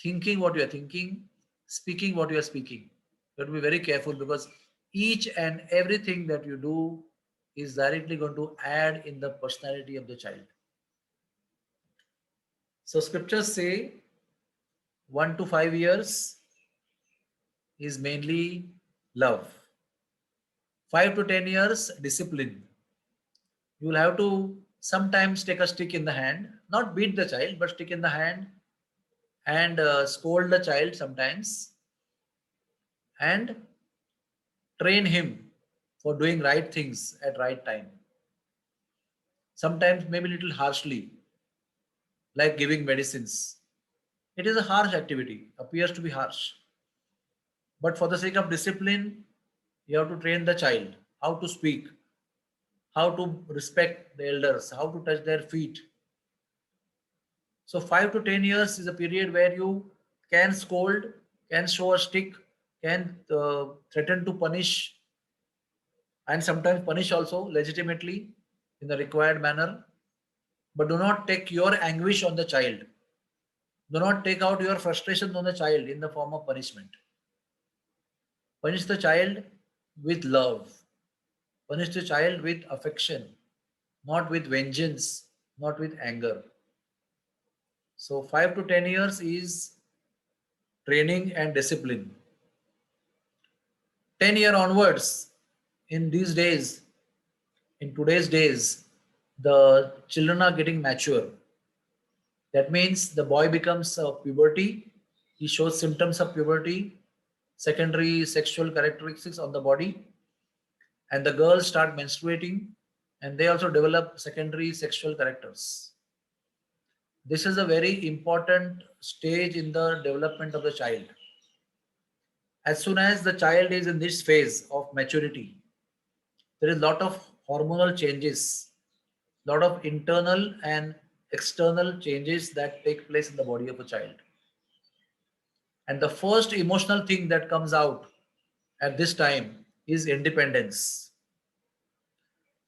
B: thinking what you are thinking, speaking what you are speaking. You have to be very careful because each and everything that you do is directly going to add in the personality of the child. So scriptures say 1 to 5 years is mainly love. 5 to 10 years, discipline. You will have to sometimes take a stick in the hand, not beat the child, but stick in the hand and scold the child sometimes and train him for doing right things at right time. Sometimes maybe a little harshly, like giving medicines. It is a harsh activity, appears to be harsh. But for the sake of discipline, you have to train the child how to speak, how to respect the elders, how to touch their feet. So 5 to 10 years is a period where you can scold, can show a stick, can threaten to punish, and sometimes punish also legitimately in the required manner. But do not take your anguish on the child. Do not take out your frustration on the child in the form of punishment. Punish the child with love. Punish the child with affection, not with vengeance, not with anger. So 5 to 10 years is training and discipline. 10 year onwards, in these days, in today's days, the children are getting mature. That means the boy becomes puberty. He shows symptoms of puberty. secondary sexual characteristics on the body, and the girls start menstruating, and they also develop secondary sexual characters. This is a very important stage in the development of the child. As soon as the child is in this phase of maturity, there is a lot of hormonal changes, lot of internal and external changes that take place in the body of a child. And the first emotional thing that comes out at this time is independence.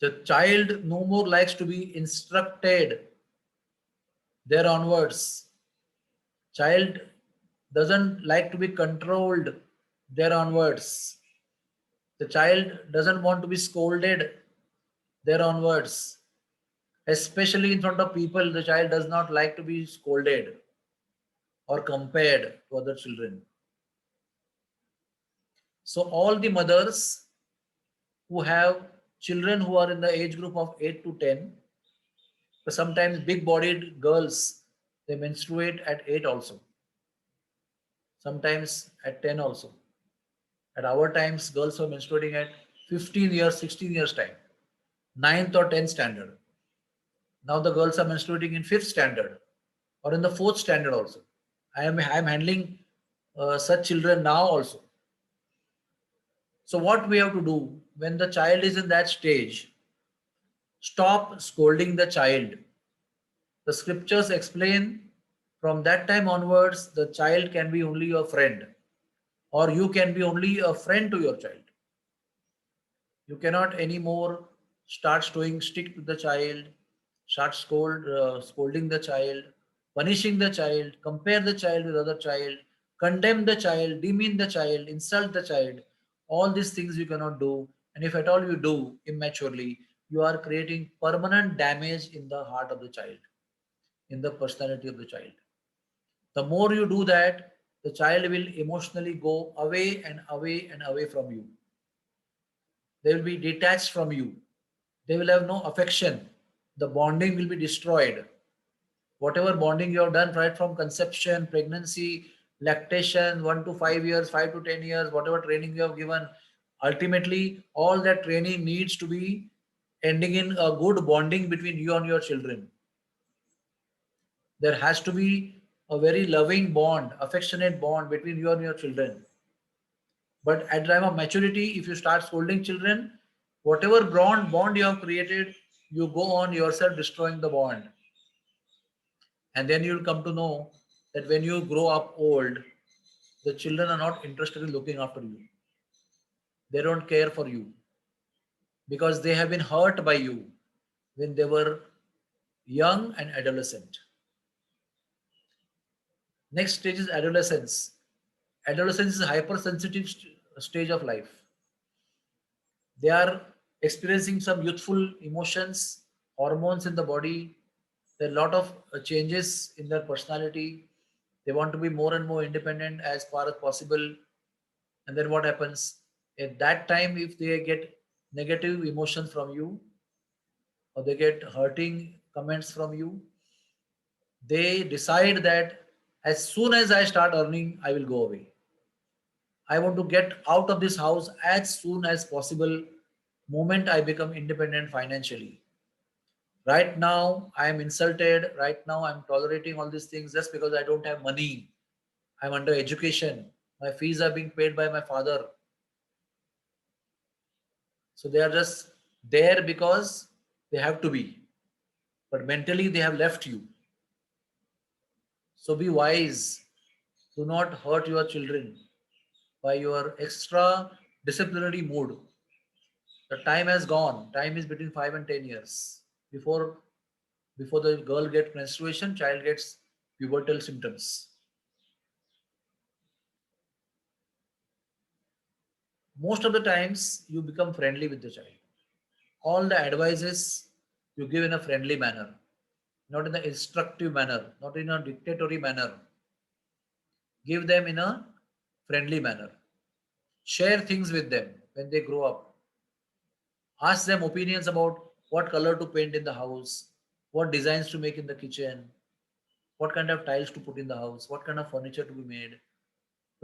B: The child no more likes to be instructed there onwards. Child doesn't like to be controlled there onwards. The child doesn't want to be scolded there onwards. Especially in front of people, the child does not like to be scolded or compared to other children. So all the mothers who have children who are in the age group of 8 to 10, sometimes big bodied girls, they menstruate at 8 also, sometimes at 10 also. At our times, girls were menstruating at 15 years, 16 years time, 9th or 10th standard. Now the girls are menstruating in 5th standard or in the 4th standard also. I am handling such children now also. So what we have to do when the child is in that stage, stop scolding the child. The scriptures explain from that time onwards, the child can be only your friend, or you can be only a friend to your child. You cannot anymore start showing stick to the child, start scolding the child, punishing the child, compare the child with other child, condemn the child, demean the child, insult the child. All these things you cannot do. And if at all you do immaturely, you are creating permanent damage in the heart of the child, in the personality of the child. The more you do that, the child will emotionally go away and away and away from you. They will be detached from you. They will have no affection. The bonding will be destroyed. Whatever bonding you have done right from conception, pregnancy, lactation, 1 to 5 years, 5 to 10 years, whatever training you have given, ultimately all that training needs to be ending in a good bonding between you and your children. There has to be a very loving bond, affectionate bond between you and your children. But at the time of maturity, if you start scolding children, whatever bond you have created, you go on yourself destroying the bond. And then you'll come to know that when you grow up old, the children are not interested in looking after you. They don't care for you because they have been hurt by you when they were young and adolescent. Next stage is adolescence. Adolescence is a hypersensitive stage of life. They are experiencing some youthful emotions, hormones in the body. There are a lot of changes in their personality. They want to be more and more independent as far as possible. And then what happens? At that time, if they get negative emotions from you or they get hurting comments from you, they decide that as soon as I start earning, I will go away. I want to get out of this house as soon as possible, moment I become independent financially. Right now, I am insulted. Right now, I'm tolerating all these things just because I don't have money. I'm under education. My fees are being paid by my father. So they are just there because they have to be. But mentally, they have left you. So be wise. Do not hurt your children by your extra disciplinary mood. The time has gone. Time is between 5 and 10 years. Before the girl gets menstruation, child gets pubertal symptoms. Most of the times you become friendly with the child. All the advices you give in a friendly manner, not in the instructive manner, not in a dictatorial manner. Give them in a friendly manner. Share things with them when they grow up. Ask them opinions about what color to paint in the house, what designs to make in the kitchen, what kind of tiles to put in the house, what kind of furniture to be made.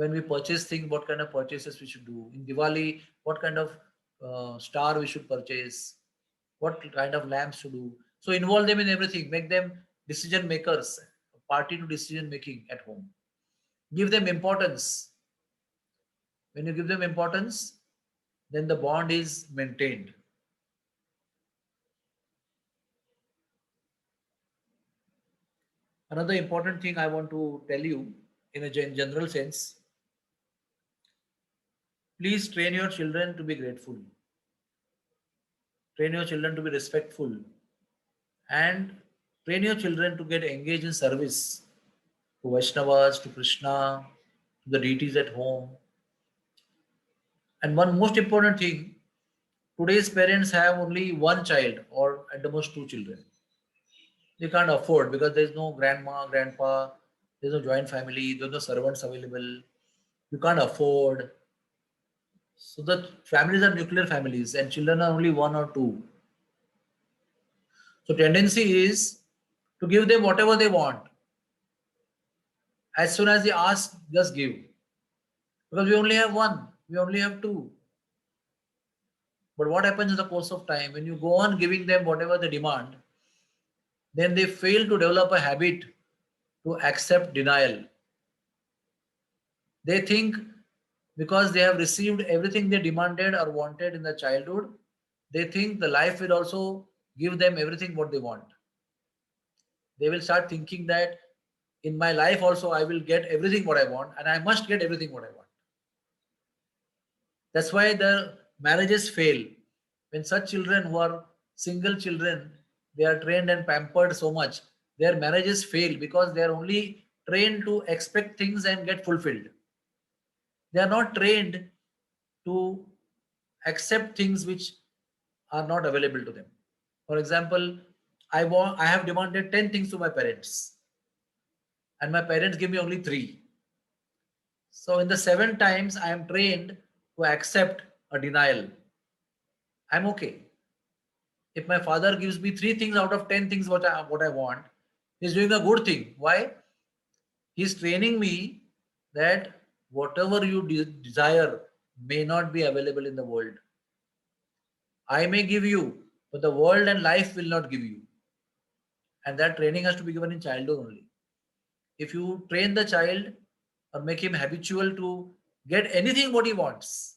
B: When we purchase things, what kind of purchases we should do. In Diwali, what kind of star we should purchase, what kind of lamps to do. So involve them in everything, make them decision makers, party to decision making at home. Give them importance. When you give them importance, then the bond is maintained. Another important thing I want to tell you in a general sense, please train your children to be grateful, train your children to be respectful, and train your children to get engaged in service to Vaishnavas, to Krishna, to the deities at home. And one most important thing, today's parents have only one child or at the most two children. They can't afford because there's no grandma, grandpa, there's no joint family, there's no servants available. You can't afford. So the families are nuclear families and children are only one or two. So tendency is to give them whatever they want. As soon as they ask, just give. Because we only have one, we only have two. But what happens in the course of time, when you go on giving them whatever they demand, then they fail to develop a habit to accept denial. They think because they have received everything they demanded or wanted in their childhood, they think the life will also give them everything what they want. They will start thinking that in my life also I will get everything what I want and I must get everything what I want. That's why the marriages fail. When such children who are single children, they are trained and pampered so much, their marriages fail because they are only trained to expect things and get fulfilled. They are not trained to accept things which are not available to them. For example, I have demanded 10 things to my parents and my parents give me only 3. So in the 7 times I am trained to accept a denial. I'm okay. If my father gives me 3 things out of 10 things what I want, he's doing a good thing. Why? He's training me that whatever you desire may not be available in the world. I may give you, but the world and life will not give you. And that training has to be given in childhood only. If you train the child or make him habitual to get anything what he wants,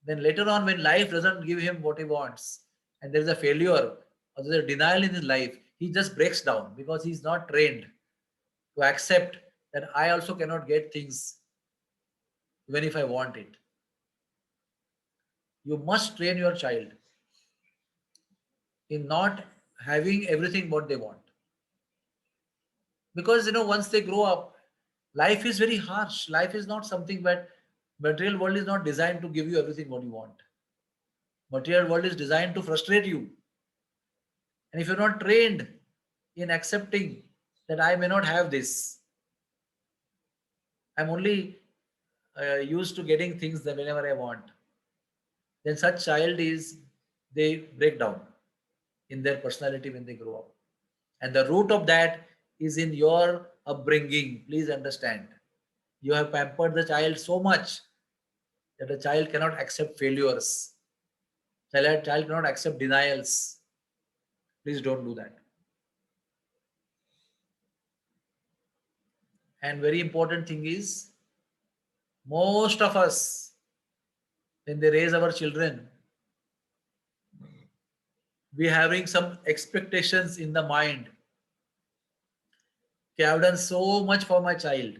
B: then later on when life doesn't give him what he wants and there is a failure or there is a denial in his life, he just breaks down because he's not trained to accept that I also cannot get things even if I want it. You must train your child in not having everything what they want. Because once they grow up, life is very harsh. Life is not something that material world is not designed to give you everything what you want. Material world is designed to frustrate you. And if you're not trained in accepting that I may not have this, I'm only used to getting things that whenever I want, then such child they break down in their personality when they grow up. And the root of that is in your upbringing. Please understand. You have pampered the child so much that the child cannot accept failures. Child cannot accept denials. Please don't do that. And very important thing is, most of us, when they raise our children, we having some expectations in the mind. Okay, I've done so much for my child.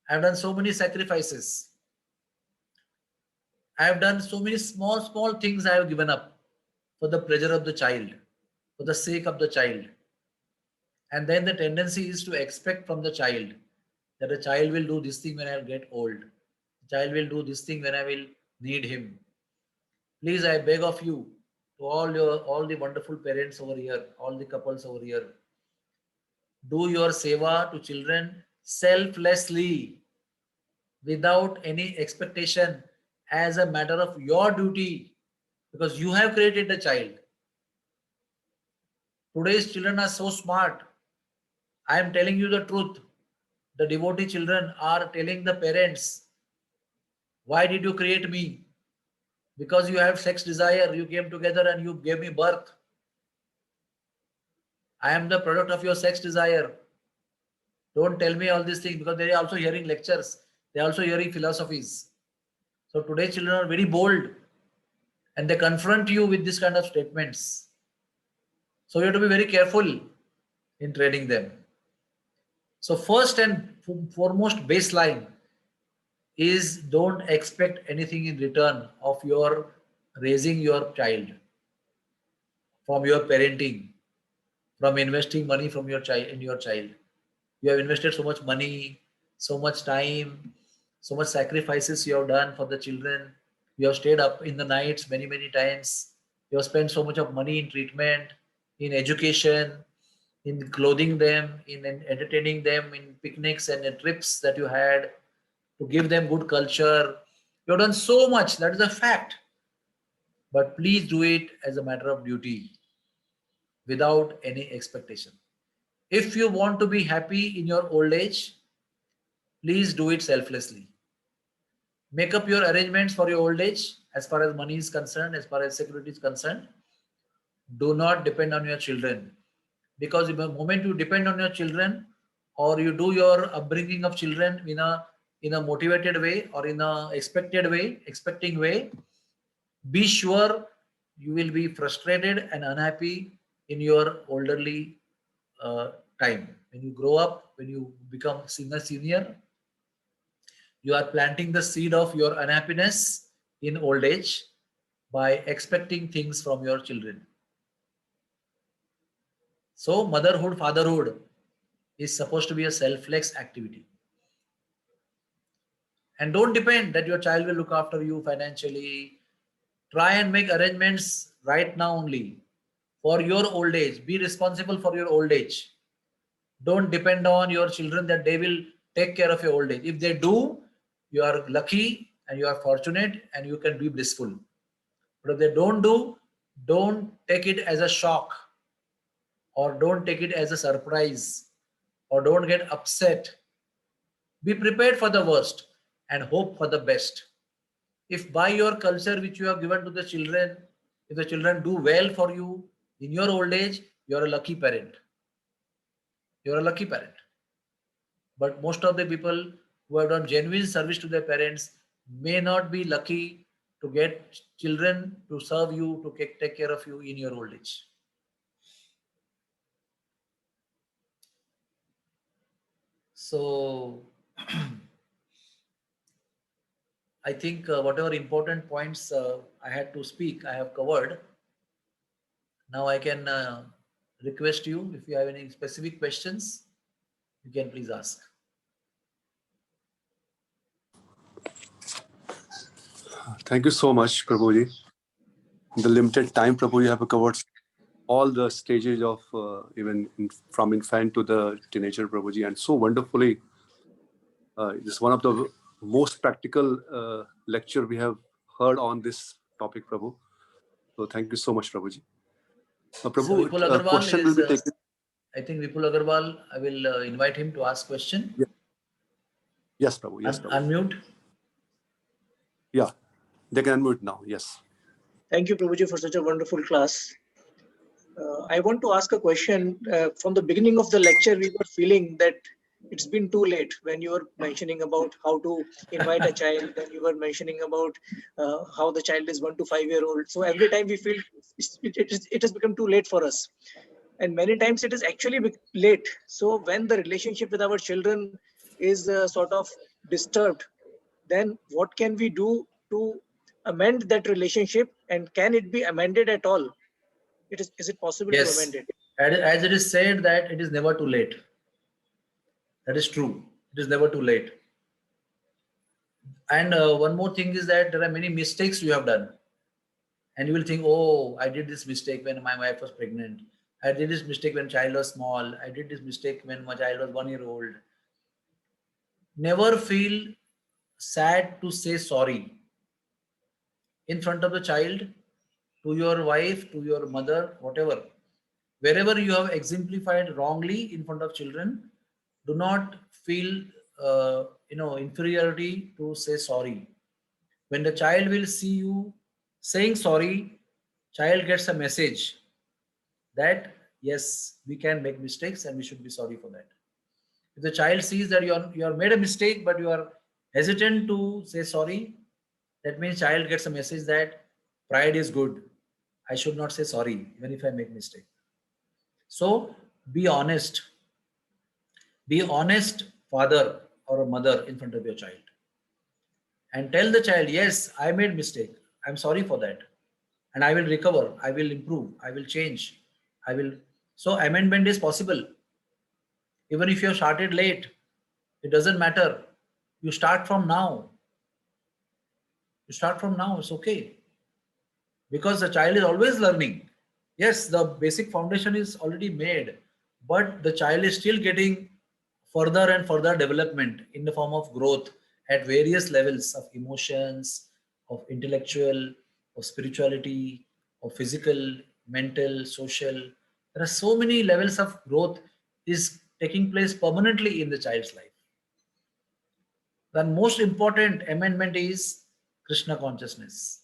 B: I've done so many sacrifices. I have done so many small things I have given up for the pleasure of the child, for the sake of the child. And then the tendency is to expect from the child that the child will do this thing when I get old. The child will do this thing when I will need him. Please, I beg of you, to all the wonderful parents over here, all the couples over here, do your seva to children selflessly, without any expectation, as a matter of your duty, because you have created the child. Today's children are so smart. I am telling you the truth. the devotee children are telling the parents, why did you create me? Because you have sex desire, you came together and you gave me birth. I am the product of your sex desire. Don't tell me all these things, because they are also hearing lectures. They are also hearing philosophies. So today's children are very bold and they confront you with this kind of statements. So you have to be very careful in training them. So first and foremost baseline is don't expect anything in return of your raising your child, from your parenting, from investing money from your child in your child. You have invested so much money, so much time, so much sacrifices you have done for the children. You have stayed up in the nights many, many times. You have spent so much of money in treatment, in education, in clothing them, in entertaining them, in picnics and trips that you had, to give them good culture. You have done so much, that is a fact. But please do it as a matter of duty, without any expectation. If you want to be happy in your old age, please do it selflessly. Make up your arrangements for your old age as far as money is concerned, as far as security is concerned. Do not depend on your children, because the moment you depend on your children, or you do your upbringing of children in a motivated way or in a expected way, expecting way, be sure you will be frustrated and unhappy in your elderly time. When you grow up, when you become senior, you are planting the seed of your unhappiness in old age by expecting things from your children. So motherhood, fatherhood is supposed to be a selfless activity. And don't depend that your child will look after you financially. Try and make arrangements right now only for your old age. Be responsible for your old age. Don't depend on your children that they will take care of your old age. If they do, you are lucky and you are fortunate and you can be blissful. But if they don't do, don't take it as a shock, or don't take it as a surprise, or don't get upset. Be prepared for the worst and hope for the best. If by your culture which you have given to the children, if the children do well for you in your old age, you are a lucky parent. You are a lucky parent. But most of the people who have done genuine service to their parents may not be lucky to get children to serve you, to take care of you in your old age. So I think whatever important points I had to speak, I have covered. Now I can request you, if you have any specific questions, you can please ask.
A: Thank you so much, Prabhuji. In the limited time, Prabhu, you have covered all the stages of from infant to the teenager, Prabhuji, and so wonderfully. This is one of the most practical lecture we have heard on this topic, Prabhu. So thank you so much, Prabhuji. Prabhu,
B: So Vipul Agarwal
A: question will be taken.
B: I think Vipul Agarwal, I will invite him to ask question.
A: Yeah. Yes, Prabhu. Yes, Prabhu.
B: Unmute.
A: Yeah, they can unmute now. Yes.
C: Thank you, Prabhuji, for such a wonderful class. I want to ask a question. From the beginning of the lecture, we were feeling that it's been too late. When you were mentioning about how to invite a child, then you were mentioning about how the child is 1 to 5 year old. So every time we feel it has become too late for us. And many times it is actually late. So when the relationship with our children is sort of disturbed, then what can we do to amend that relationship, and can it be amended at all? Is it possible to amend it?
B: As it is said that it is never too late. That is true. It is never too late. And one more thing is that there are many mistakes you have done. And you will think, oh, I did this mistake when my wife was pregnant. I did this mistake when child was small. I did this mistake when my child was 1 year old. Never feel sad to say sorry in front of the child, to your wife, to your mother, whatever. Wherever you have exemplified wrongly in front of children, do not feel inferiority to say sorry. When the child will see you saying sorry, child gets a message that yes, we can make mistakes and we should be sorry for that. If the child sees that you are made a mistake but you are hesitant to say sorry, that means child gets a message that pride is good. I should not say sorry even if I make mistake. So be honest. Be honest father or a mother in front of your child. And tell the child, yes, I made mistake. I'm sorry for that. And I will recover. I will improve. I will change. I will. So amendment is possible. Even if you have started late, it doesn't matter. You start from now. You start from now. It's okay. Because the child is always learning. Yes, the basic foundation is already made, but the child is still getting further and further development in the form of growth at various levels of emotions, of intellectual, of spirituality, of physical, mental, social. There are so many levels of growth is taking place permanently in the child's life. The most important amendment is Krishna consciousness.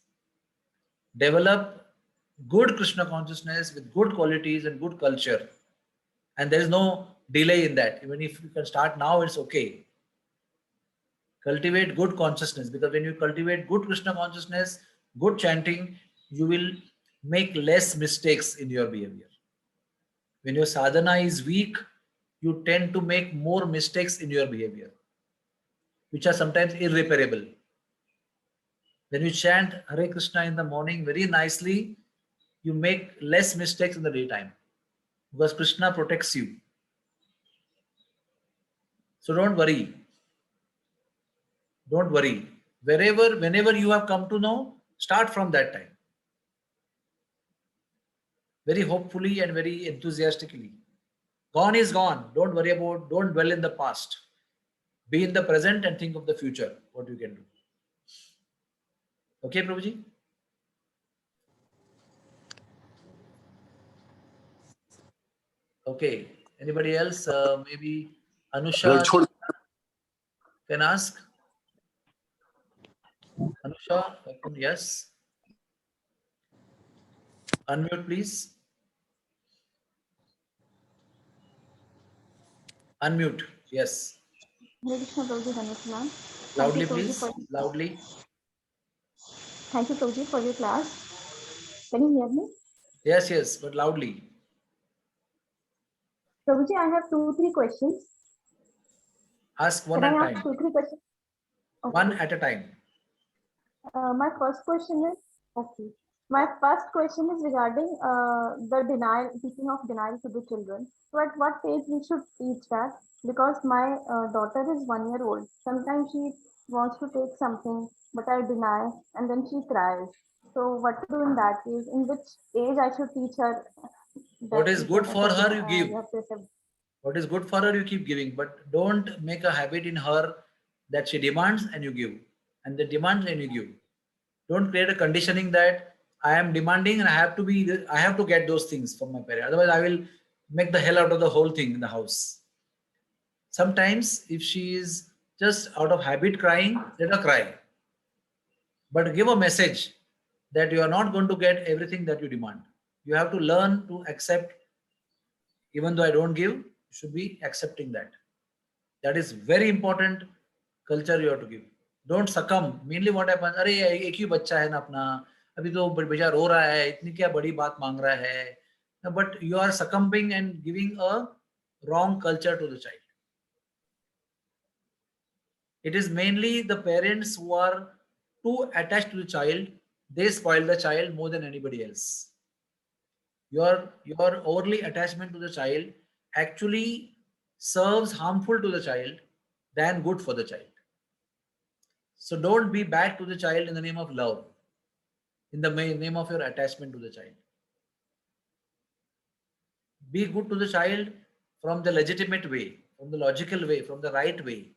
B: Develop good Krishna consciousness with good qualities and good culture. And there is no delay in that. Even if you can start now, it's okay. Cultivate good consciousness, because when you cultivate good Krishna consciousness, good chanting, you will make less mistakes in your behavior. When your sadhana is weak, you tend to make more mistakes in your behavior, which are sometimes irreparable. When you chant Hare Krishna in the morning very nicely, you make less mistakes in the daytime because Krishna protects you. So don't worry. Don't worry. Whenever you have come to know, start from that time. Very hopefully and very enthusiastically. Gone is gone. Don't worry about, don't dwell in the past. Be in the present and think of the future, what you can do. Okay, Prabhuji? Okay. Anybody else? Maybe Anusha can ask. Anusha, yes. Unmute, please. Unmute. Yes.
D: Hare Krishna Prabhuji, Dhanushman.
B: Loudly, please. Loudly.
D: Thank you, Prabhuji, for your class. Can you hear me?
B: Yes, yes, but loudly.
D: Prabhuji, I have 2-3 questions.
B: Ask one
D: Can
B: at
D: I
B: a time.
D: ask 2-3 questions? Okay.
B: One at a time.
D: My first question is okay. My first question is regarding the denial, teaching of denial to the children. So, at what age we should teach that? Because my daughter is 1 year old. Sometimes she wants to take something, but I deny, and then she cries. So, what to do in that case? In which age I should teach her
B: What
D: that
B: is
D: you
B: good
D: can
B: for her, you
D: you
B: give.
D: have to accept.
B: What is good for her, you keep giving. But don't make a habit in her that she demands and you give. And the demands and you give. Don't create a conditioning that I am demanding and I have to get those things from my parents. Otherwise, I will make the hell out of the whole thing in the house. Sometimes, if she is just out of habit crying, let her cry. But give a message that you are not going to get everything that you demand. You have to learn to accept, even though I don't give, you should be accepting that. That is very important culture you have to give. Don't succumb. Mainly what happens, अरे एक ही बच्चा है ना अपना, अभी तो बेचारा रो रहा है, इतनी क्या बड़ी बात मांग रहा है. But you are succumbing and giving a wrong culture to the child. It is mainly the parents who are too attached to the child. They spoil the child more than anybody else. Your overly attachment to the child actually serves harmful to the child than good for the child. So don't be bad to the child in the name of love, in the name of your attachment to the child. Be good to the child from the legitimate way, from the logical way, from the right way,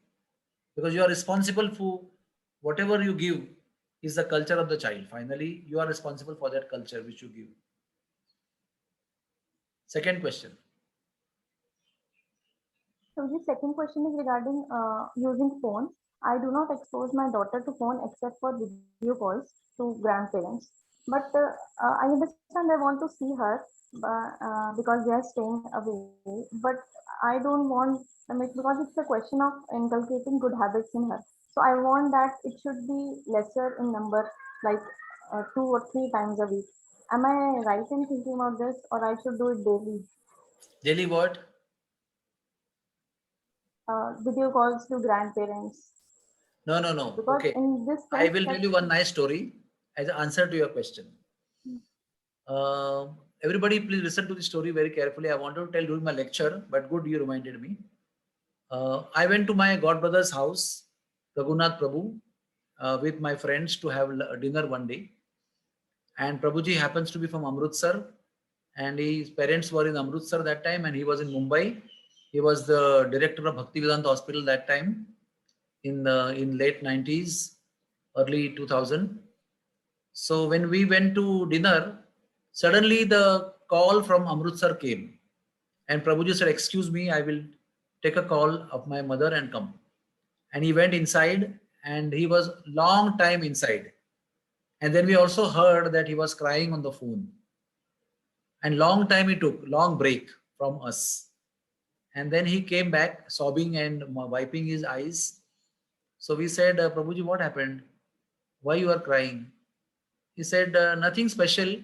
B: because you are responsible for whatever you give is the culture of the child. Finally, you are responsible for that culture which you give. Second question.
D: So the second question is regarding using phone. I do not expose my daughter to phone except for video calls to grandparents. But I understand I want to see her because they are staying away. But I don't want, I mean, because it's a question of inculcating good habits in her. So I want that it should be lesser in number, like 2 or 3 times a week. Am I right in thinking about this, or I should do it daily?
B: Daily what?
D: Video calls to grandparents,
B: No, no, no.
D: because
B: Okay.
D: in this
B: I
D: sense
B: will
D: that
B: tell you one nice story as an answer to your question. Everybody, please listen to the story very carefully. I wanted to tell during my lecture, but good you reminded me. I went to my godbrother's house, Raghunath Prabhu, with my friends to have dinner one day. And Prabhuji happens to be from Amritsar, and his parents were in Amritsar that time, and he was in Mumbai. He was the director of Bhaktivedanta Hospital that time in late 90s, early 2000. So when we went to dinner, suddenly the call from Amritsar came, and Prabhuji said, "Excuse me, I will take a call of my mother and come." And he went inside, and he was long time inside. And then we also heard that he was crying on the phone. And long time he took, long break from us. And then he came back sobbing and wiping his eyes. So we said, Prabhuji, what happened? Why you are crying? He said, nothing special.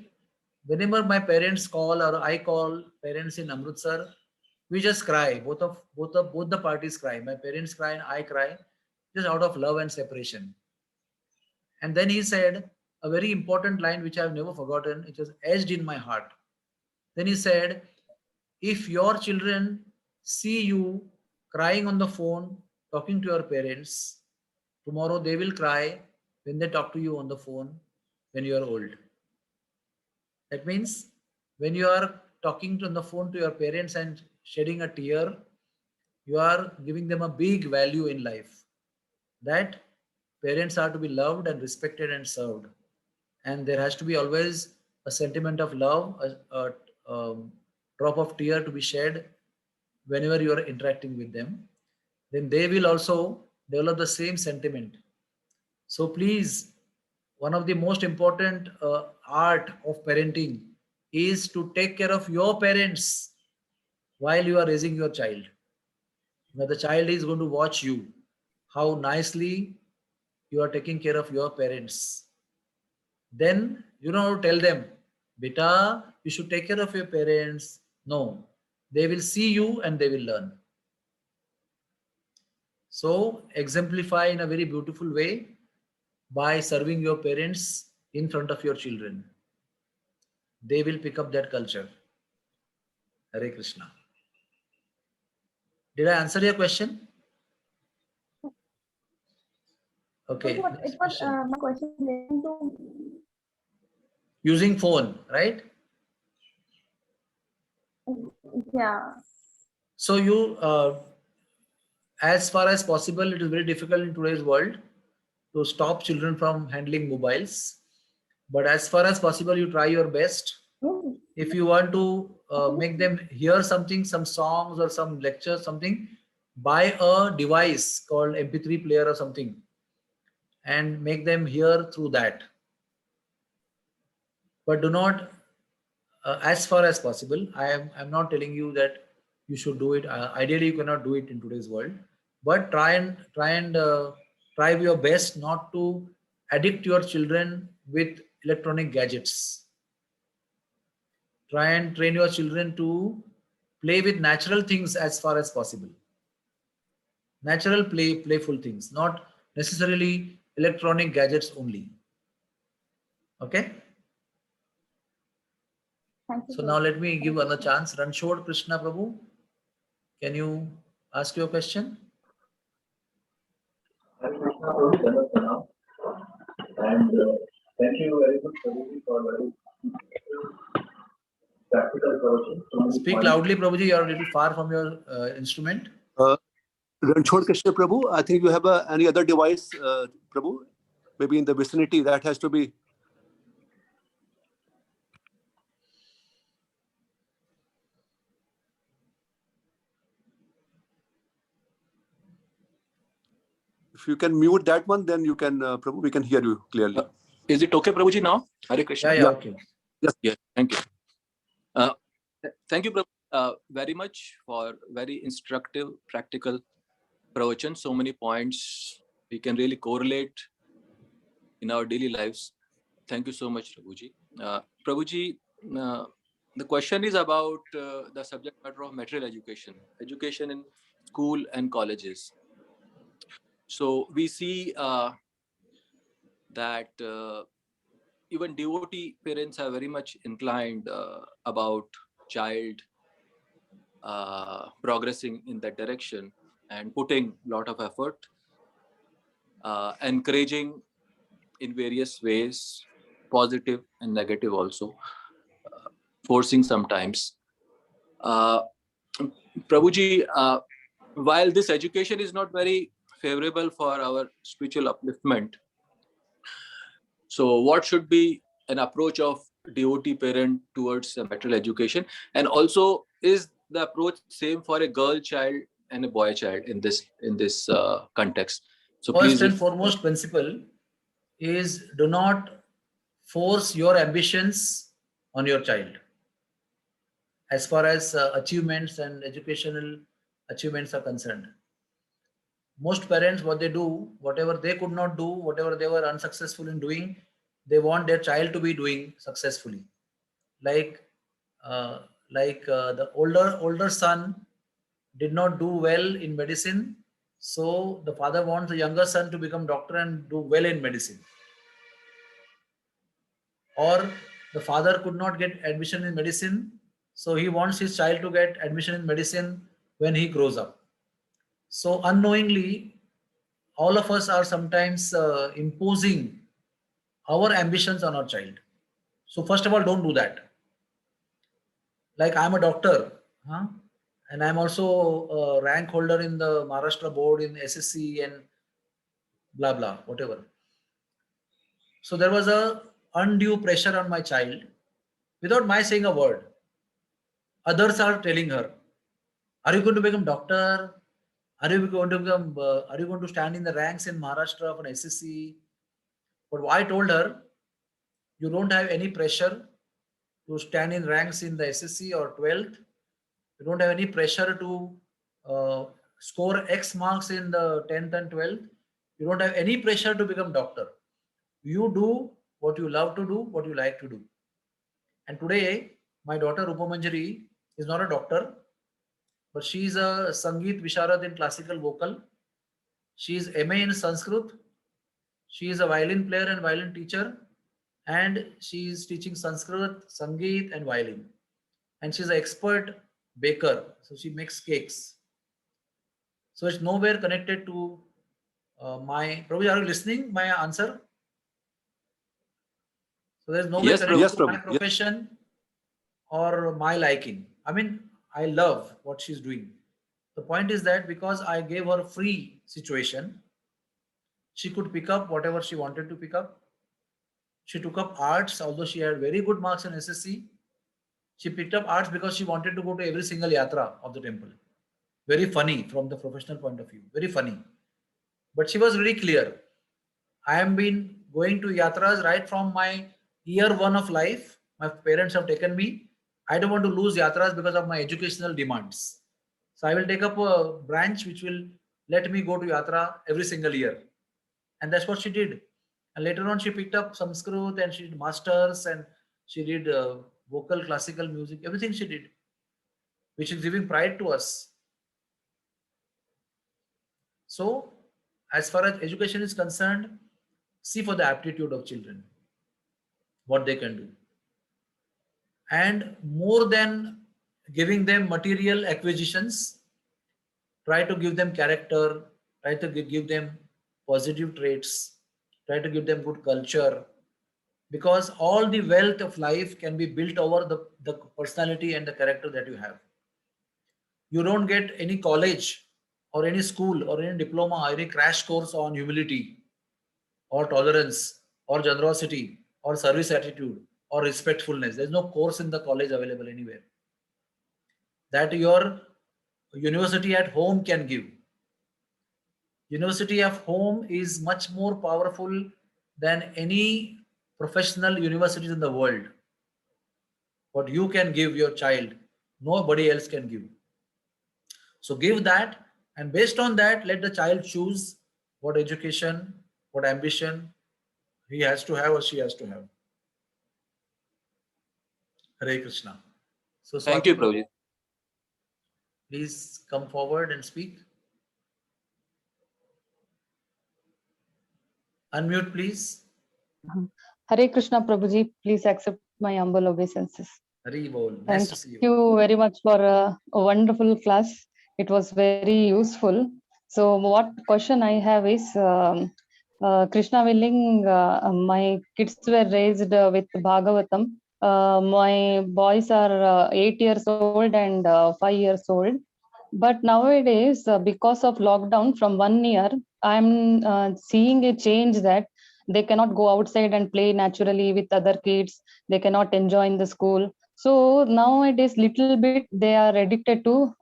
B: Whenever my parents call or I call parents in Amritsar, we just cry. Both the parties cry. My parents cry and I cry, just out of love and separation. And then he said a very important line which I have never forgotten. It was etched in my heart. Then he said, if your children see you crying on the phone, talking to your parents, tomorrow they will cry when they talk to you on the phone when you are old. That means when you are talking on the phone to your parents and shedding a tear, you are giving them a big value in life. That parents are to be loved and respected and served. And there has to be always a sentiment of love, drop of tear to be shed whenever you are interacting with them. Then they will also develop the same sentiment. So please, one of the most important art of parenting is to take care of your parents while you are raising your child. Now the child is going to watch you, how nicely you are taking care of your parents. Then you know tell them, beta, you should take care of your parents. No, they will see you and they will learn. So exemplify in a very beautiful way by serving your parents in front of your children. They will pick up that culture. Hare Krishna. Did I answer your question? Okay,
D: it
B: next
D: was
B: question.
D: my question relating to,
B: Using phone, right?
D: yeah.
B: So you, as far as possible, it is very difficult in today's world to stop children from handling mobiles. But as far as possible, you try your best.
D: Yes,
B: If you want to make
D: absolutely.
B: them hear something, some songs or some lecture, something, buy a device called MP3 player or something and make them hear through that. But do not, as far as possible, I'm not telling you that you should do it. Ideally, you cannot do it in today's world, but try your best not to addict your children with electronic gadgets. Try and train your children to play with natural things as far as possible. Natural playful things, not necessarily electronic gadgets only. Okay.
D: Thank you,
B: So
D: sir.
B: now let me give
D: Thank you,
B: another
D: sir.
B: chance. Ranchod Krishna Prabhu, can you ask your question?
E: Hare Krishna, Prabhu, Janat Pranam. And thank you very much, Prabhuji, for very practical question. So many
B: Speak
E: points.
B: loudly, Prabhuji. You are a little far from your instrument.
A: Ranchod Krishna Prabhu, I think you have any other device, Prabhu, maybe in the vicinity that has to be. if you can mute that one, then you can, Prabhu, we can hear you clearly.
F: Is it okay, Prabhuji, now? Hare Krishna.
B: Yeah, okay.
F: Yeah, thank you. Thank you, Prabhu, very much for very instructive, practical pravachan. So many points we can really correlate in our daily lives. Thank you so much, Prabhuji. Prabhuji, the question is about the subject matter of material education, education in school and colleges. So we see that even devotee parents are very much inclined about child progressing in that direction and putting a lot of effort, encouraging in various ways, positive and negative also, forcing sometimes. Prabhuji, while this education is not very favorable for our spiritual upliftment, so what should be an approach of devotee parent towards material education? And also, is the approach same for a girl child and a boy child in this context? So
B: First
F: please,
B: and foremost principle is do not force your ambitions on your child. As far as achievements and educational achievements are concerned, most parents, what they do, whatever they could not do, whatever they were unsuccessful in doing, they want their child to be doing successfully. Like the older son did not do well in medicine, so the father wants the younger son to become doctor and do well in medicine. Or the father could not get admission in medicine, so he wants his child to get admission in medicine when he grows up. So unknowingly, all of us are sometimes imposing our ambitions on our child. So first of all, don't do that. Like I'm a doctor, and I'm also a rank holder in the Maharashtra board in SSC and blah blah whatever. So there was a undue pressure on my child without my saying a word. Others are telling her, "Are you going to become doctor? Are you going to become? Are you going to stand in the ranks in Maharashtra of an SSC?" But I told her, "You don't have any pressure to stand in ranks in the SSC or 12th. You don't have any pressure to score X marks in the 10th and 12th. You don't have any pressure to become doctor. You do what you love to do, what you like to do." And today, my daughter Rupa Manjari is not a doctor, but she is a Sangeet Visharad in classical vocal. She is MA in Sanskrit. She is a violin player and violin teacher, and she is teaching Sanskrit, Sangeet, and violin. And she's an expert baker, so she makes cakes. So it's nowhere connected to my. Prabhu, are you listening? My answer. So there's no way
F: Yes,
B: connected
A: Yes,
B: to my
A: Prabhu. Yes.
B: profession or my liking. I mean, I love what she's doing. The point is that because I gave her a free situation, she could pick up whatever she wanted to pick up. She took up arts, although she had very good marks in SSC. She picked up arts because she wanted to go to every single yatra of the temple. Very funny from the professional point of view. Very funny. But she was very clear. I have been going to yatras right from my year one of life. My parents have taken me. I don't want to lose yatras because of my educational demands. So I will take up a branch which will let me go to yatra every single year. And that's what she did. And later on, she picked up Sanskrit and she did masters and she did vocal, classical music, everything she did, which is giving pride to us. So, as far as education is concerned, see for the aptitude of children, what they can do. And more than giving them material acquisitions, try to give them character, try to give them positive traits, try to give them good culture, because all the wealth of life can be built over the personality and the character that you have. You don't get any college or any school or any diploma or any crash course on humility or tolerance or generosity or service attitude or respectfulness. There's no course in the college available anywhere that your university at home can give. University of home is much more powerful than any professional universities in the world. What you can give your child, nobody else can give. So give that, and based on that, let the child choose what education, what ambition he has to have or she has to have. Hare Krishna. So
F: Thank you,
B: Swati,
F: Prabhuji.
B: please come forward and speak. Unmute, please.
G: Hare Krishna Prabhuji, please accept my humble obeisances.
B: Hari Bol. Nice
G: Thank
B: to see you.
G: you very much for a wonderful class. It was very useful. So, what question I have is Krishna willing, my kids were raised with Bhagavatam. My boys are 8 years old and 5 years old. But nowadays, because of lockdown from 1 year, I'm seeing a change that they cannot go outside and play naturally with other kids. They cannot enjoy in the school. So nowadays, little bit they are addicted to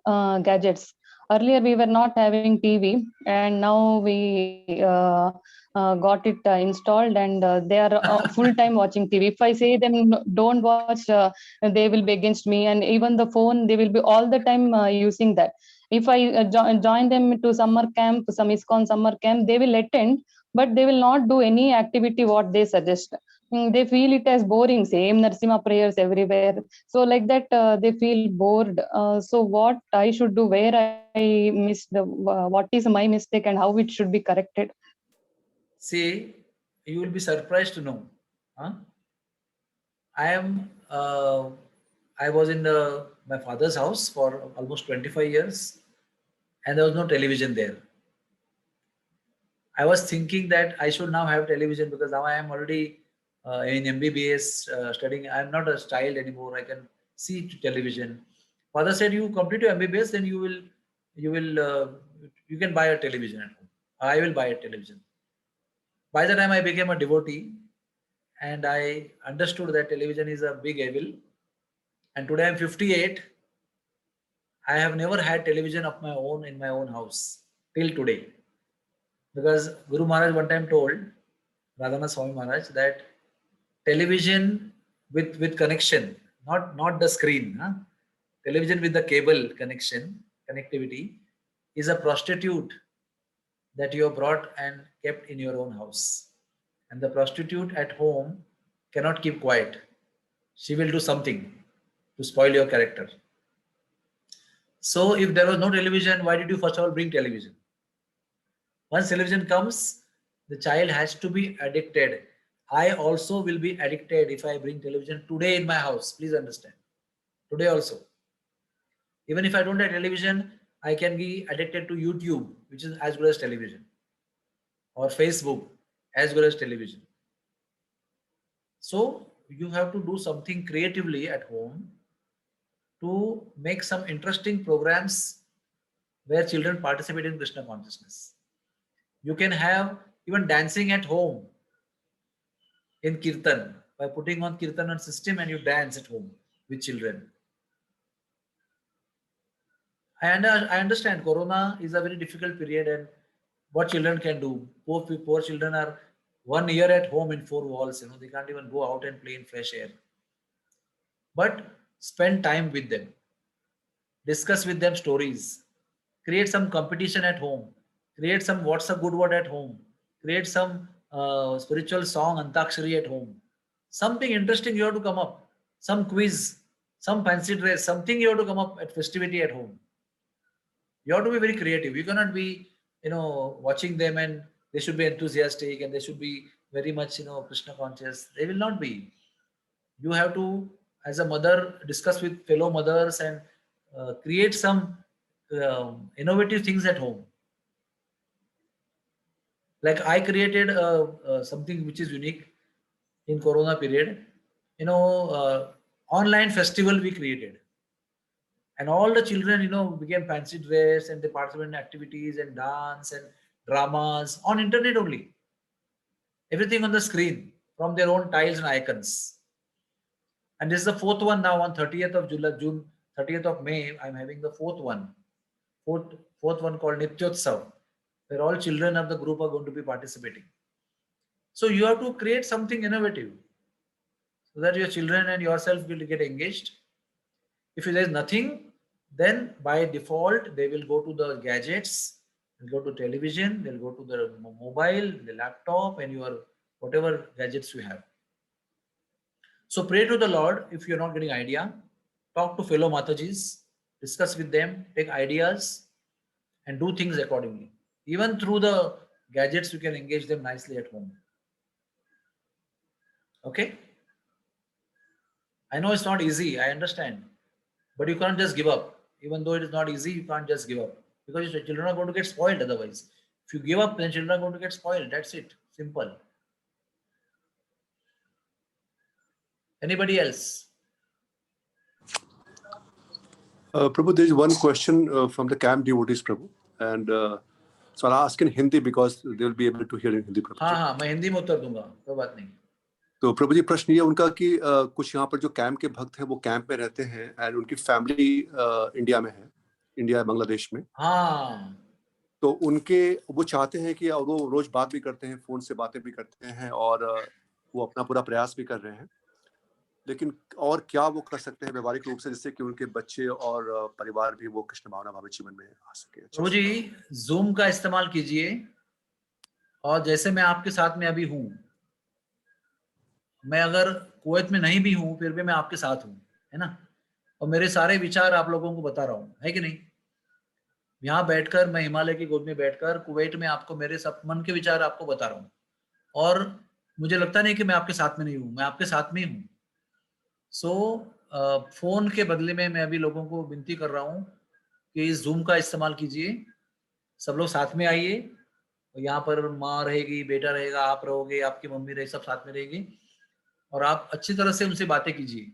G: gadgets. Earlier, we were not having TV, and now we got it installed, and they are full time watching TV. If I say them don't watch, they will be against me, and even the phone, they will be all the time using that. If I join them to summer camp, some ISKCON summer camp, they will attend, but they will not do any activity what they suggest. They feel it as boring, same Narsimha prayers everywhere. So like that, they feel bored. So what I should do, where I missed, what is my mistake and how it should be corrected?
B: See, you will be surprised to know. Huh? I was in my father's house for almost 25 years, and there was no television there. I was thinking that I should now have television because now I am already in MBBS studying. I am not a child anymore. I can see television. Father said, "You complete your MBBS, then you can buy a television at home. I will buy a television." By the time I became a devotee, and I understood that television is a big evil. And today I'm 58. I have never had television of my own in my own house till today. Because Guru Maharaj one time told Radhanath Swami Maharaj that television with connection, not the screen, huh? Television with the cable connectivity is a prostitute that you have brought and kept in your own house. And the prostitute at home cannot keep quiet. She will do something to spoil your character. So if there was no television, why did you first of all bring television? Once television comes, the child has to be addicted. I also will be addicted if I bring television today in my house. Please understand. Today also. Even if I don't have television, I can be addicted to YouTube, which is as good as television, or Facebook, as good as television. So you have to do something creatively at home to make some interesting programs where children participate in Krishna consciousness. You can have even dancing at home in Kirtan by putting on Kirtan system and you dance at home with children. I understand Corona is a very difficult period and what children can do. Poor children are 1 year at home in 4 walls. They can't even go out and play in fresh air. But spend time with them. Discuss with them stories. Create some competition at home. Create some what's a good word at home. Create some spiritual song, Antakshari at home. Something interesting you have to come up. Some quiz, some fancy dress, something you have to come up at festivity at home. You have to be very creative. You cannot be, watching them and they should be enthusiastic and they should be very much, Krishna conscious. They will not be. You have to, as a mother, discuss with fellow mothers and create some innovative things at home. Like I created something which is unique in Corona period. Online festival we created. And all the children, became fancy dress and they participated in activities and dance and dramas on internet only. Everything on the screen from their own tiles and icons. And this is the 4th one now on 30th of June, 30th of May. I'm having the 4th one. Fourth one called Nityotsav. where all children of the group are going to be participating. So you have to create something innovative so that your children and yourself will get engaged. If there is nothing, then by default they will go to the gadgets, they'll go to television, they'll go to the mobile, the laptop, and your whatever gadgets you have. So pray to the Lord if you're not getting idea. Talk to fellow Matajis, discuss with them, take ideas, and do things accordingly. Even through the gadgets, you can engage them nicely at home. Okay? I know it's not easy, I understand. But you can't just give up. Even though it is not easy, you can't just give up. Because your children are going to get spoiled otherwise. If you give up, then children are going to get spoiled. That's it. Simple. Anybody else?
A: Prabhu, there is one question from the camp devotees, Prabhu. And so I'll ask in Hindi because they'll be able to hear in Hindi, Prabhu.
B: हाँ, मैं हिंदी में उत्तर दूंगा, कोई बात नहीं.
A: तो प्रभु जी प्रश्न ये उनका कि कुछ यहाँ पर जो कैंप के भक्त हैं वो कैंप में रहते हैं एंड उनकी फैमिली इंडिया में है, इंडिया बांग्लादेश में.
B: हाँ.
A: तो उनके वो चाहते हैं कि वो रोज बात भी करते हैं, फोन से बातें भी करते हैं और वो अपना पूरा प्रयास भी कर रहे हैं, लेकिन और क्या वो कर सकते हैं व्यवहारिक रूप से जिससे कि उनके बच्चे और परिवार भी वो कृष्ण भावना भावी जीवन में आ सके.
B: प्रभु जी जूम का इस्तेमाल कीजिए और जैसे मैं आपके साथ में अभी हूँ, मैं अगर कुवैत में नहीं भी हूँ फिर भी मैं आपके साथ हूँ, है ना, और मेरे सारे विचार आप लोगों को बता रहा हूँ, है कि नहीं. यहाँ बैठकर मैं हिमालय की गोद में बैठकर कुवैत में आपको मेरे सब मन के विचार आपको बता रहा हूँ और मुझे लगता नहीं कि मैं आपके साथ में नहीं हूँ, मैं आपके साथ में ही हूँ. सो फोन के बदले में मैं अभी लोगों को विनती कर रहा हूँ कि इस जूम का इस्तेमाल कीजिए, सब लोग साथ में आइए. यहाँ पर माँ रहेगी, बेटा रहेगा, आप रहोगे, आपकी मम्मी रहेगी, सब साथ में रहेगी और आप अच्छी तरह से उनसे बातें कीजिए,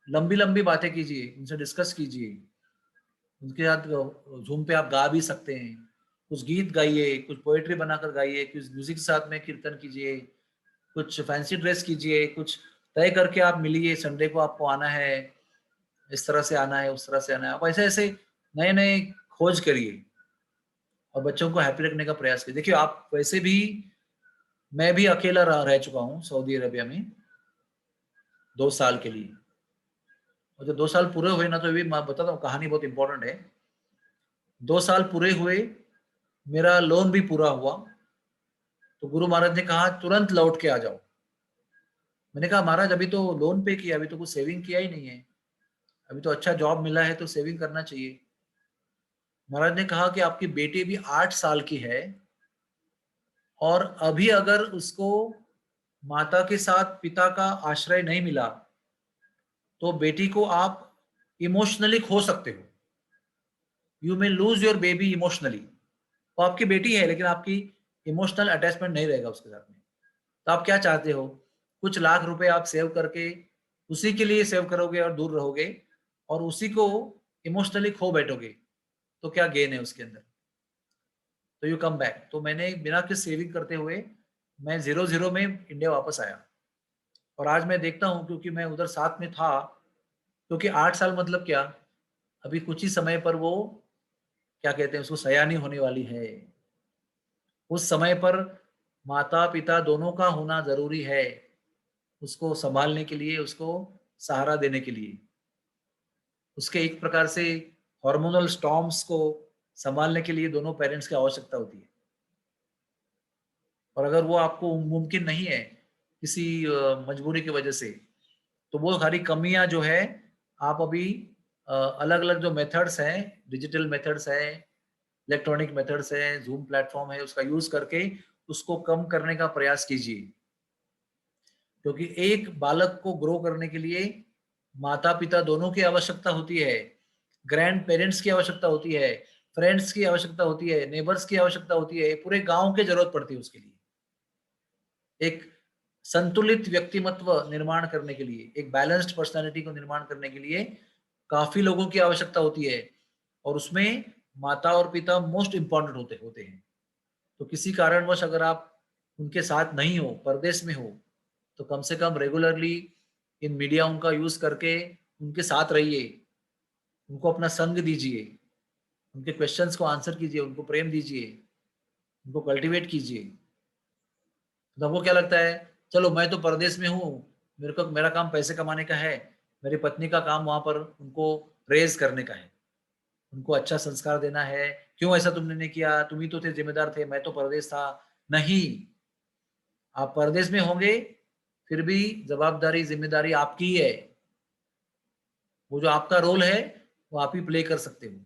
B: लंबी लंबी बातें कीजिए, उनसे डिस्कस कीजिए. उनके साथ जूम पे आप गा भी सकते हैं, कुछ गीत गाइए, कुछ पोएट्री बनाकर गाइए, कुछ म्यूजिक के साथ में कीर्तन कीजिए, कुछ फैंसी ड्रेस कीजिए, कुछ तय करके आप मिलिए, संडे को आपको आना है, इस तरह से आना है, उस तरह से आना है. आप ऐसे ऐसे नए नए खोज करिए और बच्चों को हैप्पी रखने का प्रयास करिए. देखिए आप वैसे भी, मैं भी अकेला रह चुका हूँ सऊदी अरेबिया में 2 साल के लिए, और जब 2 साल पूरे हुए ना, तो भी मैं बताता हूँ, कहानी बहुत इंपॉर्टेंट है. 2 साल पूरे हुए, मेरा लोन भी पूरा हुआ, तो गुरु महाराज ने कहा तुरंत लौट के आ जाओ. मैंने कहा महाराज अभी तो लोन पे किया, अभी तो कुछ सेविंग किया ही नहीं है, अभी तो अच्छा जॉब मिला है तो सेविंग करना चाहिए. महाराज ने कहा कि आपकी बेटी भी 8 साल की है और अभी अगर उसको माता के साथ पिता का आश्रय नहीं मिला तो बेटी को आप इमोशनली खो सकते हो. You may lose your baby emotionally. वो आपकी बेटी है लेकिन आपकी इमोशनल अटैचमेंट नहीं रहेगा उसके साथ में. तो आप क्या चाहते हो, कुछ लाख रुपए आप सेव करके उसी के लिए सेव करोगे और दूर रहोगे और उसी को इमोशनली खो बैठोगे, तो क्या गेन है उसके अंदर. तो यू कम बैक. तो मैंने बिना किसी सेविंग करते हुए मैं 0-0 में इंडिया वापस आया और आज मैं देखता हूँ, क्योंकि मैं उधर साथ में था, क्योंकि 8 साल मतलब क्या, अभी कुछ ही समय पर वो क्या कहते हैं उसको सयानी होने वाली है. उस समय पर माता पिता दोनों का होना जरूरी है, उसको संभालने के लिए, उसको सहारा देने के लिए. उसके एक प्रकार से हार्मोनल स्टॉर्म्स को संभालने के लिए दोनों पेरेंट्स की आवश्यकता होती है. और अगर वो आपको मुमकिन नहीं है किसी मजबूरी की वजह से, तो वो सारी कमियां जो है आप अभी अलग अलग जो मेथड्स हैं, डिजिटल मेथड्स हैं, इलेक्ट्रॉनिक मेथड्स हैं, जूम प्लेटफॉर्म है, उसका यूज करके उसको कम करने का प्रयास कीजिए. क्योंकि एक बालक को ग्रो करने के लिए माता पिता दोनों की आवश्यकता होती है, ग्रैंड पेरेंट्स की आवश्यकता होती है, फ्रेंड्स की आवश्यकता होती है, नेबर्स की आवश्यकता होती है, पूरे गांव की जरूरत पड़ती है उसके लिए. एक संतुलित व्यक्तिमत्व निर्माण करने के लिए, एक बैलेंस्ड पर्सनालिटी को निर्माण करने के लिए काफी लोगों की आवश्यकता होती है और उसमें माता और पिता मोस्ट इंपॉर्टेंट होते हैं. तो किसी कारणवश अगर आप उनके साथ नहीं हो, परदेश में हो, तो कम से कम रेगुलरली इन मीडिया उनका यूज करके उनके साथ रहिए, उनको अपना संग दीजिए, उनके क्वेश्चंस को आंसर कीजिए, उनको प्रेम दीजिए, उनको कल्टीवेट कीजिए। तो वो क्या लगता है, चलो मैं तो परदेश में हूँ, मेरा काम पैसे कमाने का है, मेरी पत्नी का काम वहां पर उनको रेज करने का है, उनको अच्छा संस्कार देना है, क्यों ऐसा तुमने नहीं किया, तुम ही तो थे जिम्मेदार थे, मैं तो परदेश था। नहीं, आप परदेश में होंगे फिर भी जवाबदारी जिम्मेदारी आपकी ही है। वो जो आपका रोल है वो आप ही प्ले कर सकते हो।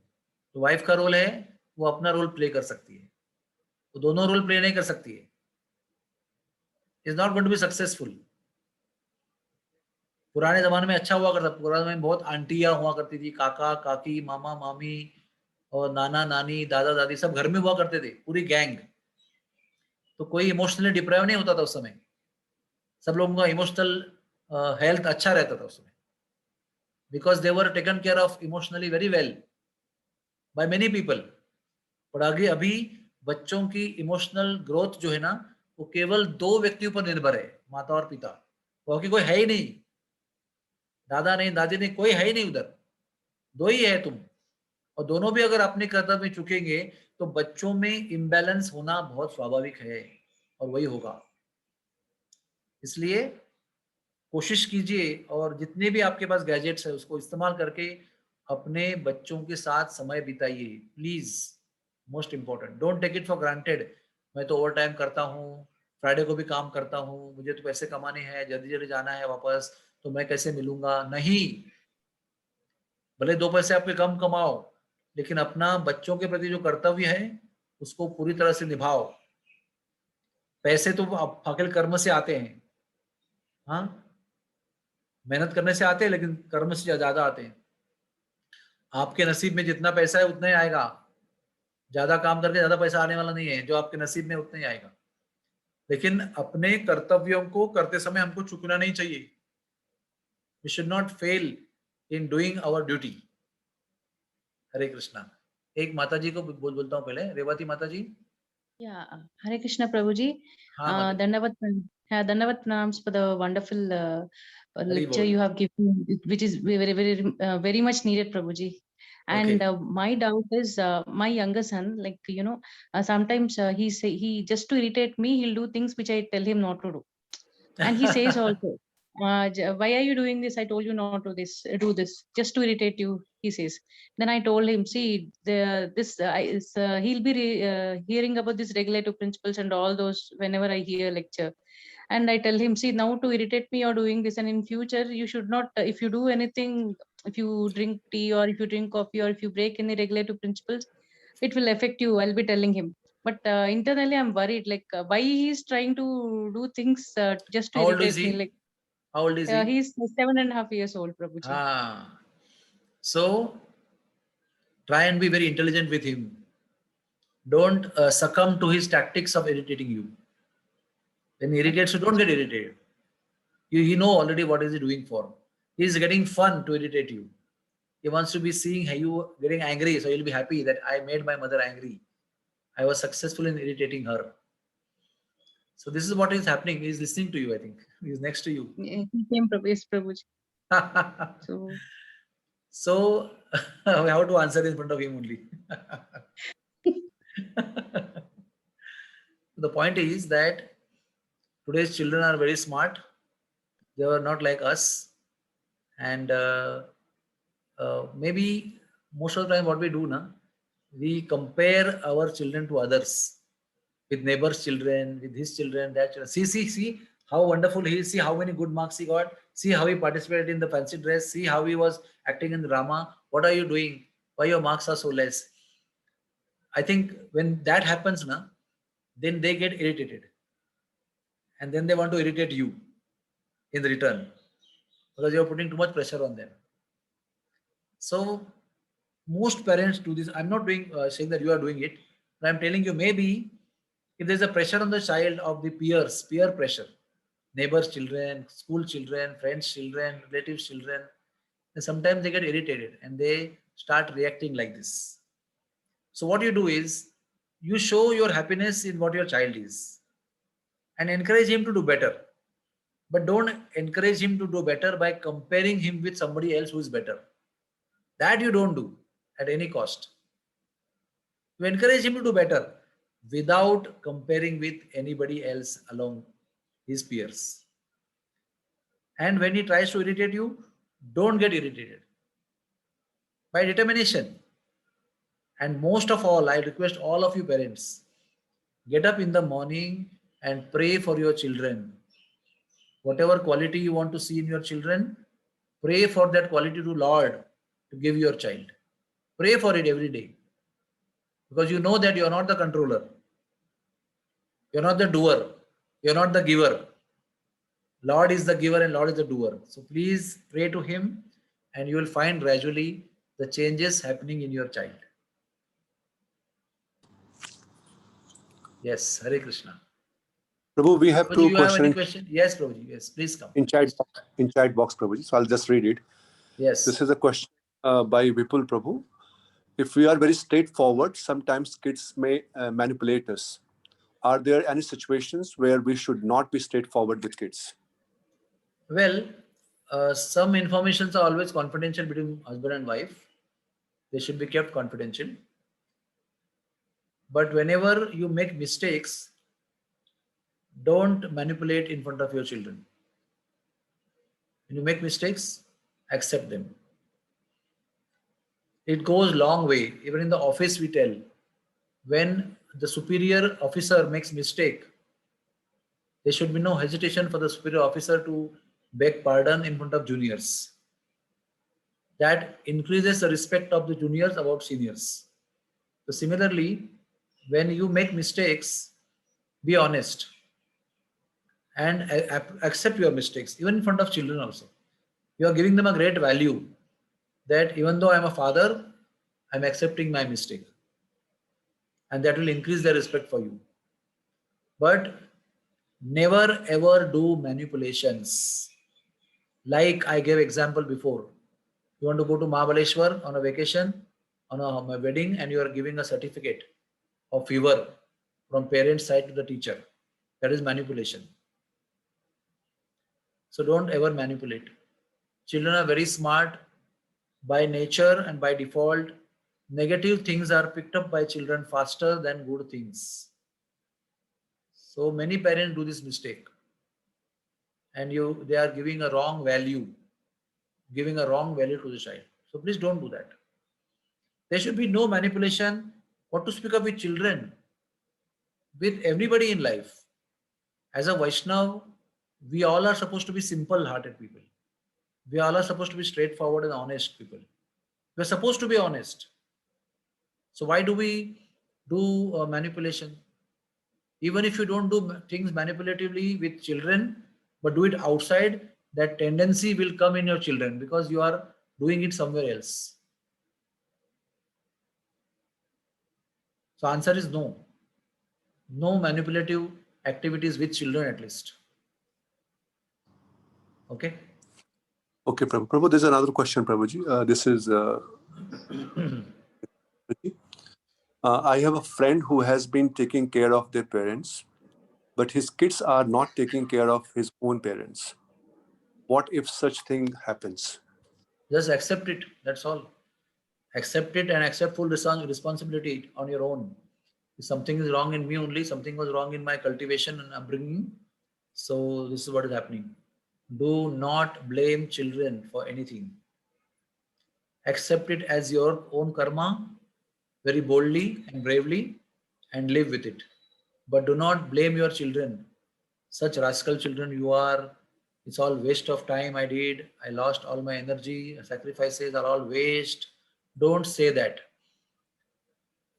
B: तो वाइफ का रोल है वो अपना रोल प्ले कर सकती है, वो दोनों रोल प्ले नहीं कर सकती है, is not going to be successful. पुराने जमाने में अच्छा हुआ करता, पुराने जमाने में बहुत आंटियां हुआ करती थी, काका काकी मामा मामी और नाना नानी दादा दादी सब घर में हुआ करते थे, पूरी गैंग। तो कोई इमोशनली डिप्राइव नहीं होता था उस समय, सब लोगों का इमोशनल हेल्थ अच्छा रहता था उस समय, because they were taken care of emotionally very well by many people. पर आगे अभी बच्चों की इमोशनल ग्रोथ जो है ना, वो केवल 2 व्यक्तियों पर निर्भर है, माता और पिता, क्योंकि कोई है ही नहीं, दादा नहीं दादी नहीं, कोई है ही नहीं उधर, 2 ही है तुम। और दोनों भी अगर अपने कर्तव्य में चुकेंगे तो बच्चों में इम्बैलेंस होना बहुत स्वाभाविक है, और वही होगा। इसलिए कोशिश कीजिए, और जितने भी आपके पास गैजेट्स है उसको इस्तेमाल करके अपने बच्चों के साथ समय बिताइए please. Most important, don't take it for granted, मैं तो ओवर टाइम करता हूँ, फ्राइडे को भी काम करता हूँ, मुझे तो पैसे कमाने हैं, जल्दी जल्दी जाना है वापस, तो मैं कैसे मिलूंगा। नहीं, भले 2 पैसे आपके कम कमाओ, लेकिन अपना बच्चों के प्रति जो कर्तव्य है उसको पूरी तरह से निभाओ। पैसे तो फाकिल कर्म से आते हैं, हाँ, मेहनत करने से आते हैं, लेकिन कर्म से ज्यादा आते हैं। आपके नसीब में जितना पैसा है उतना ही आएगा, ज्यादा काम करके ज्यादा पैसा आने वाला नहीं है, जो आपके नसीब में उतना ही आएगा। लेकिन अपने कर्तव्यों को करते समय हमको चूकना नहीं चाहिए। We should not fail in doing our duty. Hare Krishna. एक माता जी को बोलता हूँ पहले, रेवती माता जी।
H: Yeah, Hare Krishna Prabhuji.
B: हाँ माता जी।
H: Dandavat pranams for the wonderful
B: Hari
H: lecture
B: बोल।
H: you have given, which is very much needed, Prabhuji. And my doubt is, my younger son, like sometimes he just to irritate me, he'll do things which I tell him not to do, and he says also, why are you doing this? I told you not to do this, just to irritate you, he says. Then I told him, see, he'll be hearing about this regulative principles and all those whenever I hear lecture. And I tell him, see, now to irritate me you're doing this, and in future you should not, if you do anything, if you drink tea or if you drink coffee or if you break any regulative principles, it will affect you, I'll be telling him. But internally I'm worried, like why he's trying to do things just to
B: How old is
H: irritate me.
B: he?
H: Like
B: How old is he?
H: he's 7.5 years old, Prabhuji.
B: So try and be very intelligent with him. Don't succumb to his tactics of irritating you. When he irritates you, don't get irritated. You know already what is he doing for. He is getting fun to irritate you. He wants to be seeing you getting angry, so he'll be happy that I made my mother angry, I was successful in irritating her. So this is what is happening. He is listening to you, I think. He is next to you.
H: He came, yes, Prabhuji.
B: So we have to answer in front of him only. The point is that today's children are very smart. They are not like us. And maybe most of the time what we do now, we compare our children to others, with neighbors' children, with his children, that children. See how wonderful he is. See how many good marks he got. See how he participated in the fancy dress. See how he was acting in the drama. What are you doing? Why your marks are so less? I think when that happens now, then they get irritated. And then they want to irritate you in return, because you are putting too much pressure on them. So most parents do this. I'm not doing saying that you are doing it, but I'm telling you, maybe if there's a pressure on the child of the peer pressure, neighbors' children, school children, friends' children, relatives' children, then sometimes they get irritated and they start reacting like this. So what you do is you show your happiness in what your child is and encourage him to do better. But don't encourage him to do better by comparing him with somebody else who is better. That you don't do at any cost. You encourage him to do better without comparing with anybody else along his peers. And when he tries to irritate you, don't get irritated. By determination. And most of all, I request all of you parents, get up in the morning and pray for your children. Whatever quality you want to see in your children, pray for that quality to Lord to give your child. Pray for it every day. Because you know that you are not the controller. You are not the doer. You are not the giver. Lord is the giver and Lord is the doer. So please pray to him and you will find gradually the changes happening in your child. Yes, Hare Krishna.
A: Prabhu, we have
B: Prabhuji,
A: two
B: you have any
A: questions
B: question? Yes, Prabhuji. Yes, please come.
A: in chat box, Prabhuji. So I'll just read it.
B: Yes.
A: This is a question by Vipul Prabhu. If we are very straightforward, sometimes kids may manipulate us. Are there any situations where we should not be straightforward with kids?
B: Well, some informations are always confidential between husband and wife. They should be kept confidential. But whenever you make mistakes, don't manipulate in front of your children. When you make mistakes, accept them. It goes long way. Even in the office we tell, when the superior officer makes mistake, there should be no hesitation for the superior officer to beg pardon in front of juniors. That increases the respect of the juniors about seniors. So similarly, when you make mistakes, be honest and accept your mistakes, even in front of children also. You are giving them a great value that even though I am a father, I am accepting my mistake. And that will increase their respect for you. But never ever do manipulations. Like I gave example before. You want to go to Mahabaleshwar on a vacation, on a wedding, and you are giving a certificate of fever from parents' side to the teacher. That is manipulation. So don't ever manipulate. Children are very smart by nature and by default. Negative things are picked up by children faster than good things. So many parents do this mistake. And they are giving a wrong value to the child. So please don't do that. There should be no manipulation. What to speak of with children, with everybody in life. As a Vaishnav, we all are supposed to be simple-hearted people. We all are supposed to be straightforward and honest people. We are supposed to be honest. So why do we do manipulation? Even if you don't do things manipulatively with children, but do it outside, that tendency will come in your children because you are doing it somewhere else. So answer is no. No manipulative activities with children at least. Okay?
A: Okay, Prabhu. Prabhu, there's another question, Prabhuji. This is... I have a friend who has been taking care of their parents, but his kids are not taking care of his own parents. What if such thing happens?
B: Just accept it. That's all. Accept it and accept full responsibility on your own. If something is wrong in me only, something was wrong in my cultivation and upbringing. So this is what is happening. Do not blame children for anything. Accept it as your own karma very boldly and bravely and live with it. But do not blame your children. Such rascal children you are. It's all waste of time I did. I lost all my energy. Sacrifices are all waste. Don't say that.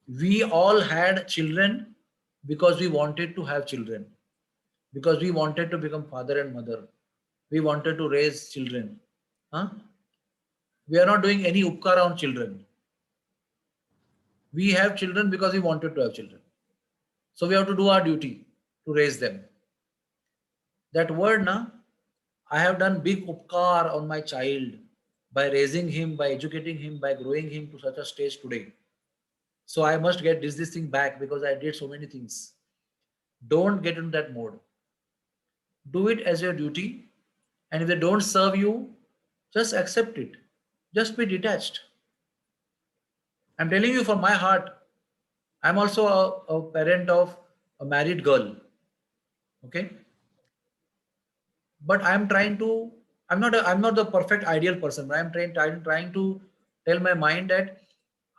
B: We all had children because we wanted to have children. Because we wanted to become father and mother. We wanted to raise children. We are not doing any upkara on children. We have children because we wanted to have children. So we have to do our duty to raise them. That word, I have done big upkar on my child by raising him, by educating him, by growing him to such a stage today. So I must get this thing back because I did so many things. Don't get into that mode. Do it as your duty. And if they don't serve you, just accept it. Just be detached. I'm telling you from my heart. I'm also a parent of a married girl. Okay. But I'm trying to, I'm not the perfect ideal person, but I'm trying to tell my mind that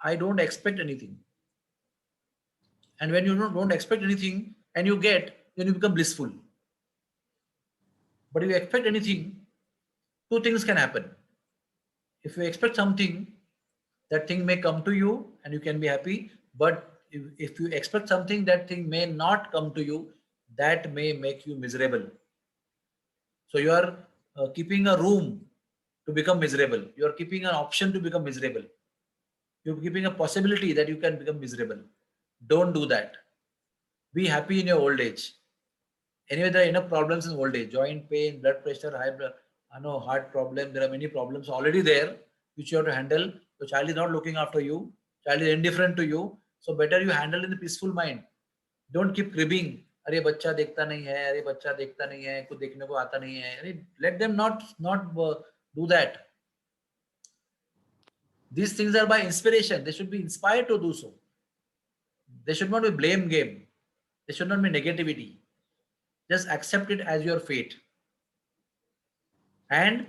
B: I don't expect anything. And when you don't expect anything and you get, then you become blissful. But if you expect anything, two things can happen. If you expect something, that thing may come to you and you can be happy. But if you expect something, that thing may not come to you, that may make you miserable. So you are keeping a room to become miserable. You are keeping an option to become miserable. You're keeping a possibility that you can become miserable. Don't do that. Be happy in your old age. Anyway, there are enough problems in old age: joint pain, blood pressure, high blood, heart problem. There are many problems already there which you have to handle. The child is not looking after you. Child is indifferent to you. So better you handle in the peaceful mind. Don't keep cribbing. अरे बच्चा देखता नहीं है, अरे बच्चा देखता नहीं है, कुछ देखने को आता नहीं है. अरे, let them not do that. These things are by inspiration. They should be inspired to do so. They should not be blame game. They should not be negativity. Just accept it as your fate. And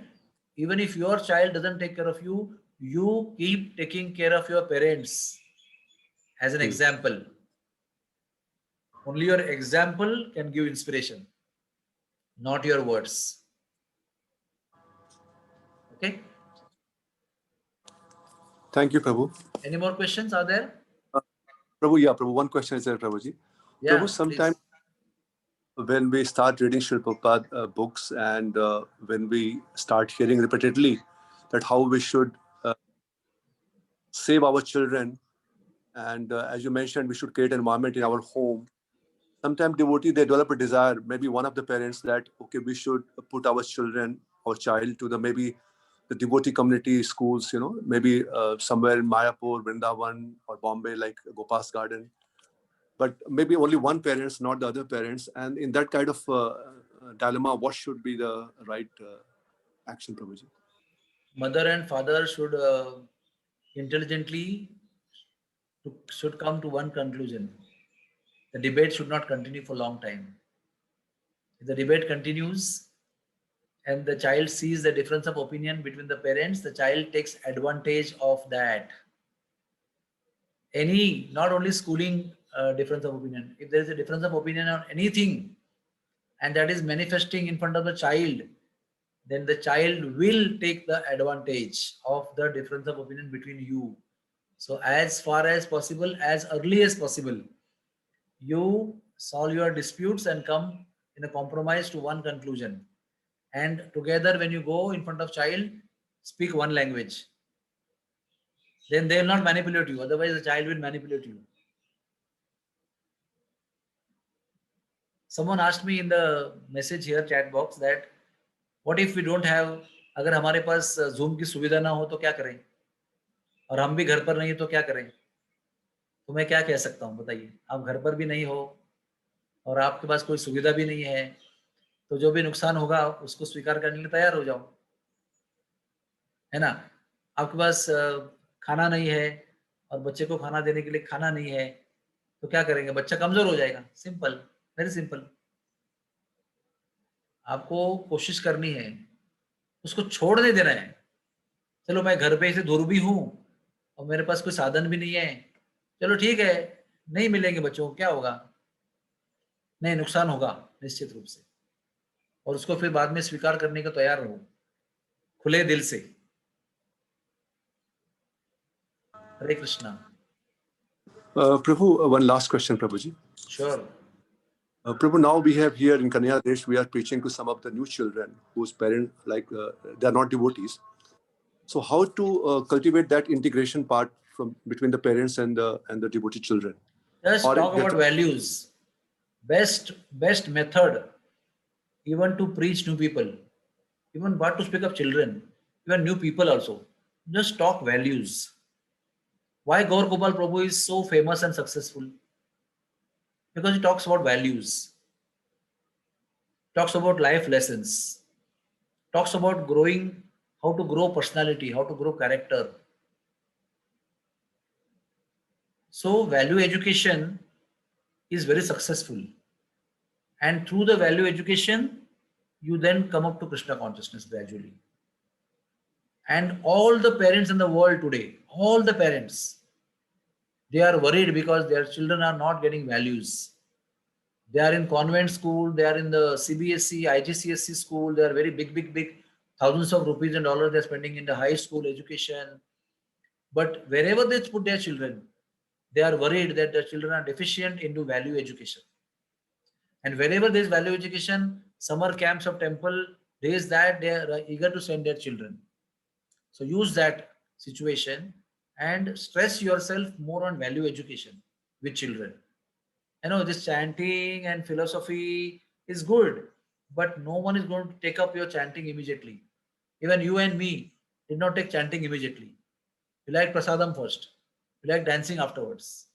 B: even if your child doesn't take care of you, you keep taking care of your parents as an example. Only your example can give inspiration, not your words. Okay?
A: Thank you, Prabhu.
B: Any more questions are there?
A: Prabhu, yeah, Prabhu, one question is there, Prabhuji.
B: Yeah,
A: Prabhu, sometimes when we start reading Srila Prabhupada books and when we start hearing repeatedly that how we should save our children, and as you mentioned, we should create an environment in our home. Sometimes devotee, they develop a desire, maybe one of the parents, that, okay, we should put our children, our child to maybe the devotee community schools, maybe somewhere in Mayapur, Vrindavan or Bombay, like Gopal's Garden. But maybe only one parents, not the other parents. And in that kind of dilemma, what should be the right action, Prabhuji?
B: Mother and father should intelligently should come to one conclusion. The debate should not continue for a long time. If the debate continues and the child sees the difference of opinion between the parents, the child takes advantage of that. Not only schooling difference of opinion. If there is a difference of opinion on anything and that is manifesting in front of the child, then the child will take the advantage of the difference of opinion between you. So as far as possible, as early as possible, you solve your disputes and come in a compromise to one conclusion. And together, when you go in front of child, speak one language. Then they will not manipulate you. Otherwise, the child will manipulate you. Someone asked me in the message here, chat box, that what if we don't have, अगर हमारे पास Zoom की सुविधा ना हो तो क्या करें? और हम भी घर पर नहीं तो क्या करें? तो मैं क्या कह सकता हूँ, बताइए. आप घर पर भी नहीं हो और आपके पास कोई सुविधा भी नहीं है, तो जो भी नुकसान होगा उसको स्वीकार करने के लिए तैयार हो जाओ, है ना. आपके पास खाना नहीं है और बच्चे को खाना देने के लिए खाना नहीं है, तो क्या करेंगे? बच्चा कमजोर हो जाएगा. Simple, very simple. आपको कोशिश करनी है, उसको छोड़ नहीं देना है. चलो मैं घर पे इसे दूर भी हूं और मेरे पास कोई साधन भी नहीं है, चलो ठीक है, नहीं मिलेंगे बच्चों को, क्या होगा? नहीं, नुकसान होगा निश्चित रूप से. और उसको फिर बाद में स्वीकार करने को तैयार रहो, खुले दिल से. हरे Krishna.
A: Prabhu, one last question, Prabhuji.
B: Sure.
A: Prabhu, now we have here in Kanya Desh, we are preaching to some of the new children whose parents, they are not devotees. So how to cultivate that integration part from between the parents and the devotee children?
B: Just talk about values. Best method, even to preach new people, even but to speak of children, even new people also. Just talk values. Why Gaur Gopal Prabhu is so famous and successful? Because he talks about values, talks about life lessons, talks about growing, how to grow personality, how to grow character. So value education is very successful. And through the value education, you then come up to Krishna consciousness gradually. And all the parents in the world today, all the parents, they are worried because their children are not getting values. They are in convent school, they are in the CBSE, IGCSE school, they are very big, thousands of rupees and dollars they are spending in the high school education. But wherever they put their children, they are worried that their children are deficient into value education. And wherever there is value education, summer camps of temple, there is that they are eager to send their children. So use that situation and stress yourself more on value education with children. I know this chanting and philosophy is good, but no one is going to take up your chanting immediately. Even you and me did not take chanting immediately. We like prasadam first. We like dancing afterwards.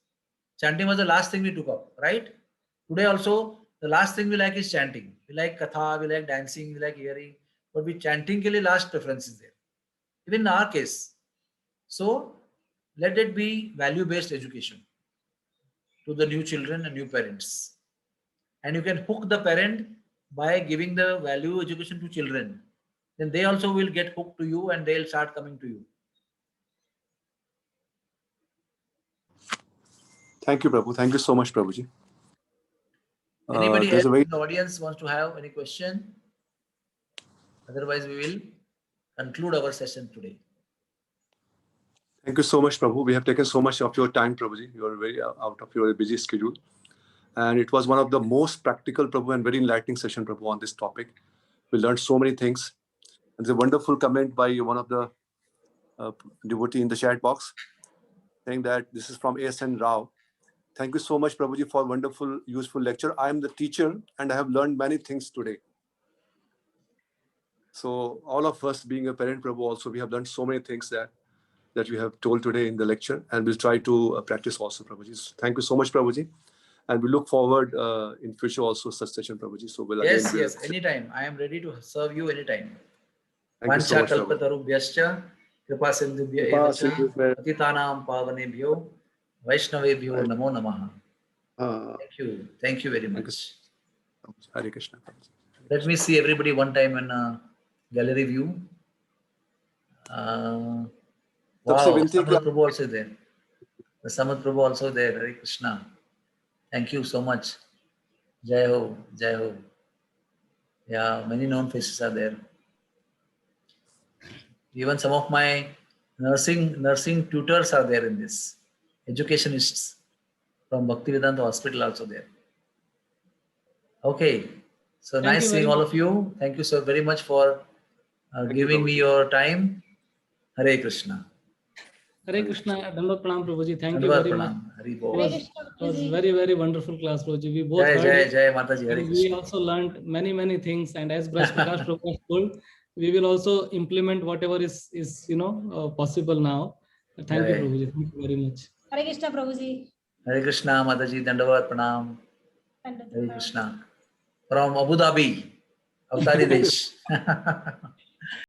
B: Chanting was the last thing we took up, right? Today also, the last thing we like is chanting. We like katha, we like dancing, we like hearing, but we chanting ke liye last preference is there. Even in our case. So let it be value-based education to the new children and new parents. And you can hook the parent by giving the value education to children. Then they also will get hooked to you and they'll start coming to you.
A: Thank you, Prabhu. Thank you so much, Prabhuji.
B: Anybody
A: There's
B: else
A: a very
B: in the audience wants to have any question? Otherwise, we will conclude our session today.
A: Thank you so much, Prabhu. We have taken so much of your time, Prabhuji. You are very out of your busy schedule. And it was one of the most practical, Prabhu, and very enlightening session, Prabhu, on this topic. We learned so many things. And there's a wonderful comment by one of the devotee in the chat box saying that this is from ASN Rao. Thank you so much, Prabhuji, for wonderful, useful lecture. I am the teacher and I have learned many things today. So all of us being a parent, Prabhu, also, we have learned so many things that you have told today in the lecture, and we'll try to practice also, Prabhuji. So thank you so much, Prabhuji. And we look forward in future also such session, Prabhuji. So we'll
B: Yes,
A: again,
B: yes, anytime. I am ready to serve you anytime.
A: Thank you so much, Prabhu.
B: Kalpatarubhyascha, kripa sindhubhya
A: Kripa
B: evacha,
A: sindhubhya.
B: patitanam pavanebhyo, vaishnavebhyo namo namaha. Thank you very much.
A: Hare Krishna.
B: Let me see everybody one time in a gallery view. Wow, Samat Prabhu also there. The Samat Prabhu also there. Hare Krishna. Thank you so much. Jai Ho, Jai Ho. Yeah, many known faces are there. Even some of my nursing tutors are there in this. Educationists from Bhaktivedanta Hospital also there. Okay, so nice seeing all of you. Thank you so very much for giving me your time. Hare Krishna.
I: Hare Krishna, Dandavat Pranam Prabhuji. Thank you very much. It was very, very wonderful class, Prabhuji. We both heard it.
B: Jai Mataji, Hare Krishna.
I: We also learned many, many things. And as Braj Prakash Prabhu told, we will also implement whatever is possible now. Thank you, Prabhuji. Thank you very much.
J: Hare Krishna, Prabhuji.
B: Hare Krishna, Mataji. Dandavat Pranam. Hare Krishna. From Abu Dhabi, Avtari Desh.